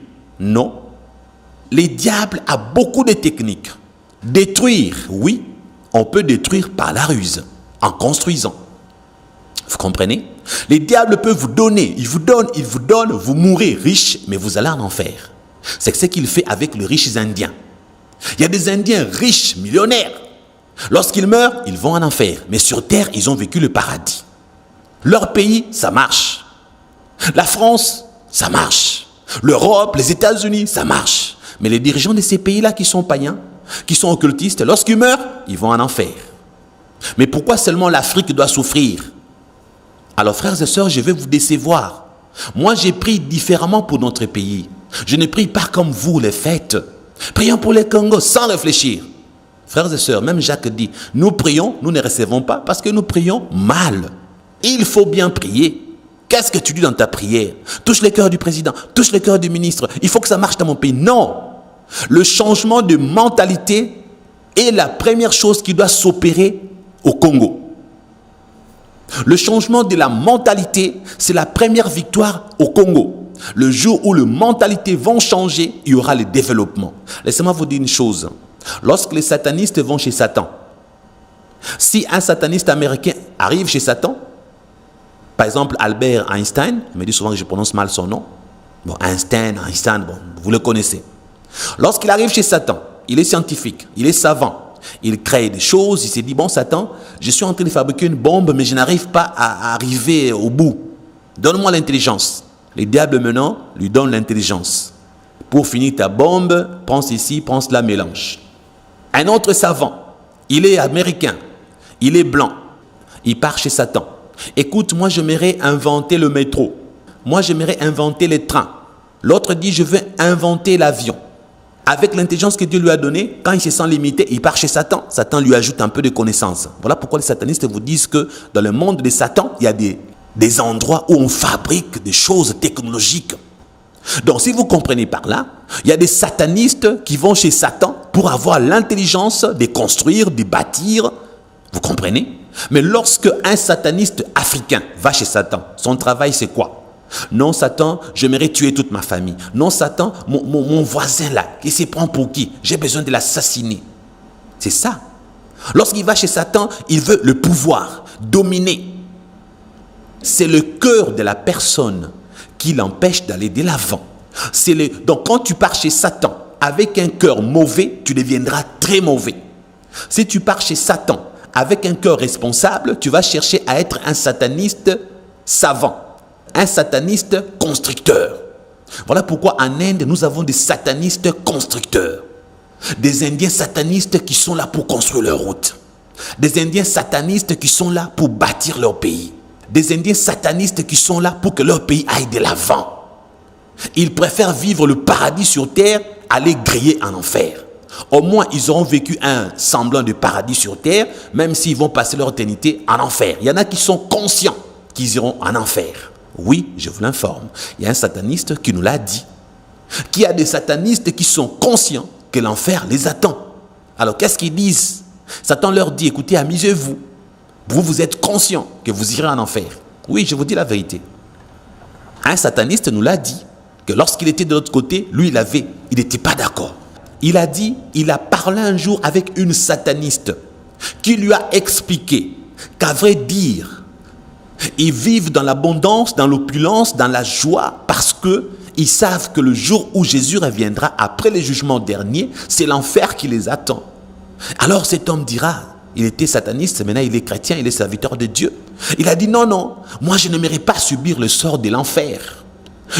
Non. Le diable a beaucoup de techniques. Détruire, oui, on peut détruire par la ruse, en construisant. Vous comprenez? Le diable peut vous donner, il vous donne, vous mourrez riche, mais vous allez en enfer. C'est ce qu'il fait avec les riches Indiens. Il y a des Indiens riches, millionnaires. Lorsqu'ils meurent, ils vont en enfer. Mais sur terre, ils ont vécu le paradis. Leur pays, ça marche. La France, ça marche. L'Europe, les États-Unis, ça marche. Mais les dirigeants de ces pays-là qui sont païens, qui sont occultistes, lorsqu'ils meurent, ils vont en enfer. Mais pourquoi seulement l'Afrique doit souffrir? Alors frères et sœurs, je vais vous décevoir. Moi, j'ai pris différemment pour notre pays. Je ne prie pas comme vous les faites. Prions pour les Congo sans réfléchir. Frères et sœurs, même Jacques dit, nous prions, nous ne recevons pas parce que nous prions mal. Il faut bien prier. Qu'est-ce que tu dis dans ta prière? Touche le cœur du président, touche le cœur du ministre. Il faut que ça marche dans mon pays. Non. Le changement de mentalité est la première chose qui doit s'opérer au Congo. Le changement de la mentalité, c'est la première victoire au Congo. Le jour où les mentalités vont changer, il y aura le développement. Laissez-moi vous dire une chose. Lorsque les satanistes vont chez Satan, si un sataniste américain arrive chez Satan, par exemple Albert Einstein, il me dit souvent que je prononce mal son nom. Bon, Einstein, bon, vous le connaissez. Lorsqu'il arrive chez Satan, il est scientifique, il est savant, il crée des choses, il s'est dit, bon Satan, je suis en train de fabriquer une bombe, mais je n'arrive pas à arriver au bout. Donne-moi l'intelligence. Le diable maintenant lui donne l'intelligence. Pour finir ta bombe, prends ceci, prends cela, mélange. Un autre savant, il est américain, il est blanc, il part chez Satan. Écoute, moi j'aimerais inventer le métro, moi j'aimerais inventer les trains. L'autre dit, je veux inventer l'avion. Avec l'intelligence que Dieu lui a donnée, quand il se sent limité, il part chez Satan. Satan lui ajoute un peu de connaissances. Voilà pourquoi les satanistes vous disent que dans le monde de Satan, il y a des endroits où on fabrique des choses technologiques. Donc si vous comprenez par là, il y a des satanistes qui vont chez Satan pour avoir l'intelligence de construire, de bâtir. Vous comprenez? Mais lorsque un sataniste africain va chez Satan, son travail c'est quoi? Non Satan, j'aimerais tuer toute ma famille. Non Satan, mon voisin là, il se prend pour qui? J'ai besoin de l'assassiner. C'est ça. Lorsqu'il va chez Satan, il veut le pouvoir, dominer. C'est le cœur de la personne qui l'empêche d'aller de l'avant. Donc quand tu pars chez Satan avec un cœur mauvais, tu deviendras très mauvais. Si tu pars chez Satan avec un cœur responsable, tu vas chercher à être un sataniste savant, un sataniste constructeur. Voilà pourquoi en Inde, nous avons des satanistes constructeurs. Des Indiens satanistes qui sont là pour construire leur route. Des Indiens satanistes qui sont là pour bâtir leur pays. Des Indiens satanistes qui sont là pour que leur pays aille de l'avant. Ils préfèrent vivre le paradis sur terre, aller griller en enfer. Au moins, ils auront vécu un semblant de paradis sur terre, même s'ils vont passer leur éternité en enfer. Il y en a qui sont conscients qu'ils iront en enfer. Oui, je vous l'informe. Il y a un sataniste qui nous l'a dit. Qu'il y a des satanistes qui sont conscients que l'enfer les attend. Alors, qu'est-ce qu'ils disent? Satan leur dit, écoutez, amusez-vous. Vous êtes conscient que vous irez en enfer. Oui, je vous dis la vérité. Un sataniste nous l'a dit, que lorsqu'il était de l'autre côté, lui, il n'était pas d'accord. Il a dit, il a parlé un jour avec une sataniste qui lui a expliqué qu'à vrai dire, ils vivent dans l'abondance, dans l'opulence, dans la joie parce qu'ils savent que le jour où Jésus reviendra après le jugement dernier, c'est l'enfer qui les attend. Alors cet homme dira, il était sataniste, maintenant il est chrétien, il est serviteur de Dieu. Il a dit non, moi je n'aimerais pas subir le sort de l'enfer.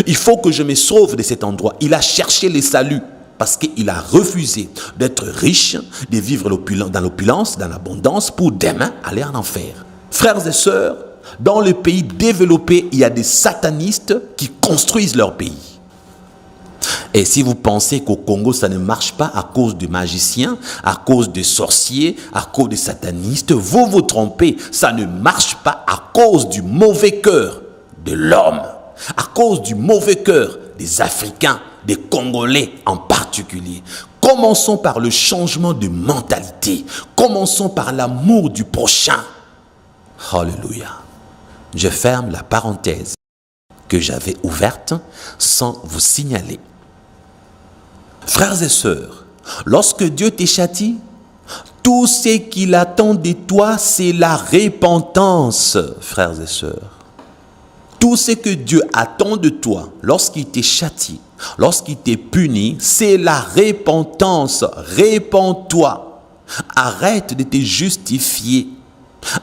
Il faut que je me sauve de cet endroit. Il a cherché le salut parce qu'il a refusé d'être riche, de vivre dans l'opulence, dans l'abondance pour demain aller en enfer. Frères et sœurs, dans les pays développés, il y a des satanistes qui construisent leur pays. Et si vous pensez qu'au Congo, ça ne marche pas à cause des magiciens, à cause des sorciers, à cause des satanistes, vous vous trompez. Ça ne marche pas à cause du mauvais cœur de l'homme, à cause du mauvais cœur des Africains, des Congolais en particulier. Commençons par le changement de mentalité. Commençons par l'amour du prochain. Alléluia. Je ferme la parenthèse que j'avais ouverte sans vous signaler. Frères et sœurs, lorsque Dieu te châtie, tout ce qu'il attend de toi, c'est la repentance, frères et sœurs. Tout ce que Dieu attend de toi lorsqu'il te châtie, lorsqu'il te punit, c'est la repentance. Répands-toi. Arrête de te justifier.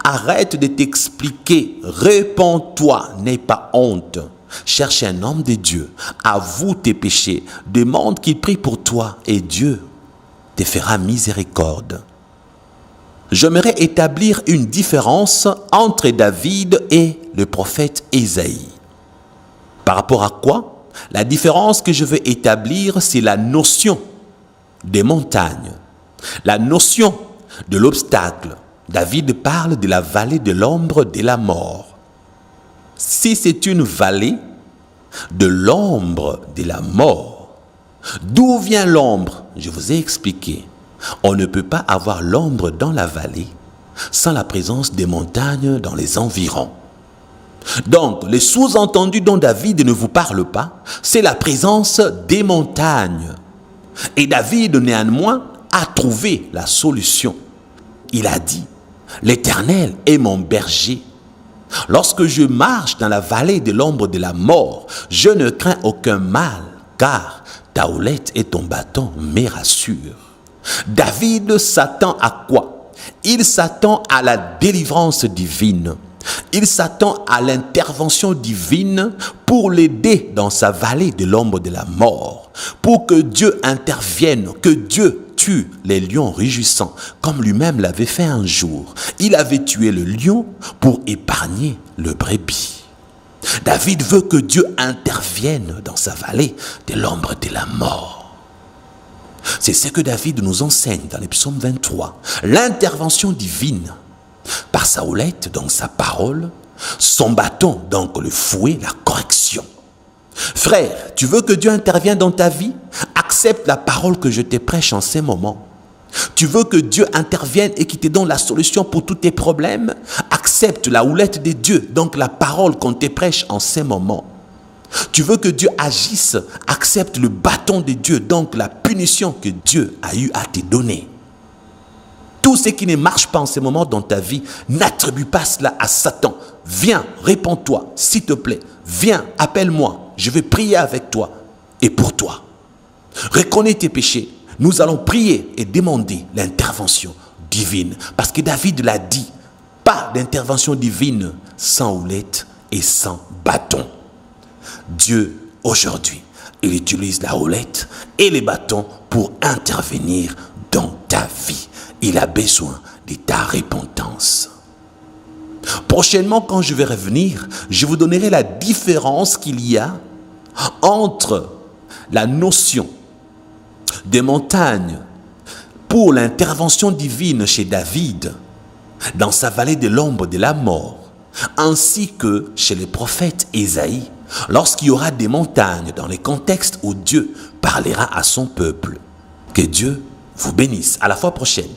Arrête de t'expliquer. Répands-toi. N'aie pas honte. Cherche un homme de Dieu. Avoue tes péchés. Demande qu'il prie pour toi et Dieu te fera miséricorde. J'aimerais établir une différence entre David et le prophète Ésaïe. Par rapport à quoi? La différence que je veux établir, c'est la notion des montagnes, la notion de l'obstacle. David parle de la vallée de l'ombre de la mort. Si c'est une vallée de l'ombre de la mort, d'où vient l'ombre? Je vous ai expliqué. On ne peut pas avoir l'ombre dans la vallée sans la présence des montagnes dans les environs. Donc, le sous-entendu dont David ne vous parle pas, c'est la présence des montagnes. Et David, néanmoins, a trouvé la solution. Il a dit, l'Éternel est mon berger. Lorsque je marche dans la vallée de l'ombre de la mort, je ne crains aucun mal, car ta houlette et ton bâton me rassurent. David s'attend à quoi? Il s'attend à la délivrance divine. Il s'attend à l'intervention divine pour l'aider dans sa vallée de l'ombre de la mort. Pour que Dieu intervienne, que Dieu tue les lions rugissants, comme lui-même l'avait fait un jour. Il avait tué le lion pour épargner le brebis. David veut que Dieu intervienne dans sa vallée de l'ombre de la mort. C'est ce que David nous enseigne dans le psaume 23. L'intervention divine par sa houlette, donc sa parole, son bâton, donc le fouet, la correction. Frère, tu veux que Dieu intervienne dans ta vie? Accepte la parole que je te prêche en ces moments. Tu veux que Dieu intervienne et qu'il te donne la solution pour tous tes problèmes? Accepte la houlette de Dieu, donc la parole qu'on te prêche en ces moments. Tu veux que Dieu agisse? Accepte le bâton de Dieu, donc la punition que Dieu a eu à te donner. Tout ce qui ne marche pas en ce moment dans ta vie, n'attribue pas cela à Satan. Viens, réponds-toi, s'il te plaît. Viens, appelle-moi, je vais prier avec toi et pour toi. Reconnais tes péchés. Nous allons prier et demander l'intervention divine. Parce que David l'a dit, pas d'intervention divine sans houlette et sans bâton. Dieu, aujourd'hui, il utilise la houlette et les bâtons pour intervenir dans ta vie. Il a besoin de ta repentance. Prochainement, quand je vais revenir, je vous donnerai la différence qu'il y a entre la notion des montagnes pour l'intervention divine chez David dans sa vallée de l'ombre de la mort, ainsi que chez le prophète Ésaïe, lorsqu'il y aura des montagnes dans les contextes où Dieu parlera à son peuple. Que Dieu vous bénisse. À la fois prochaine.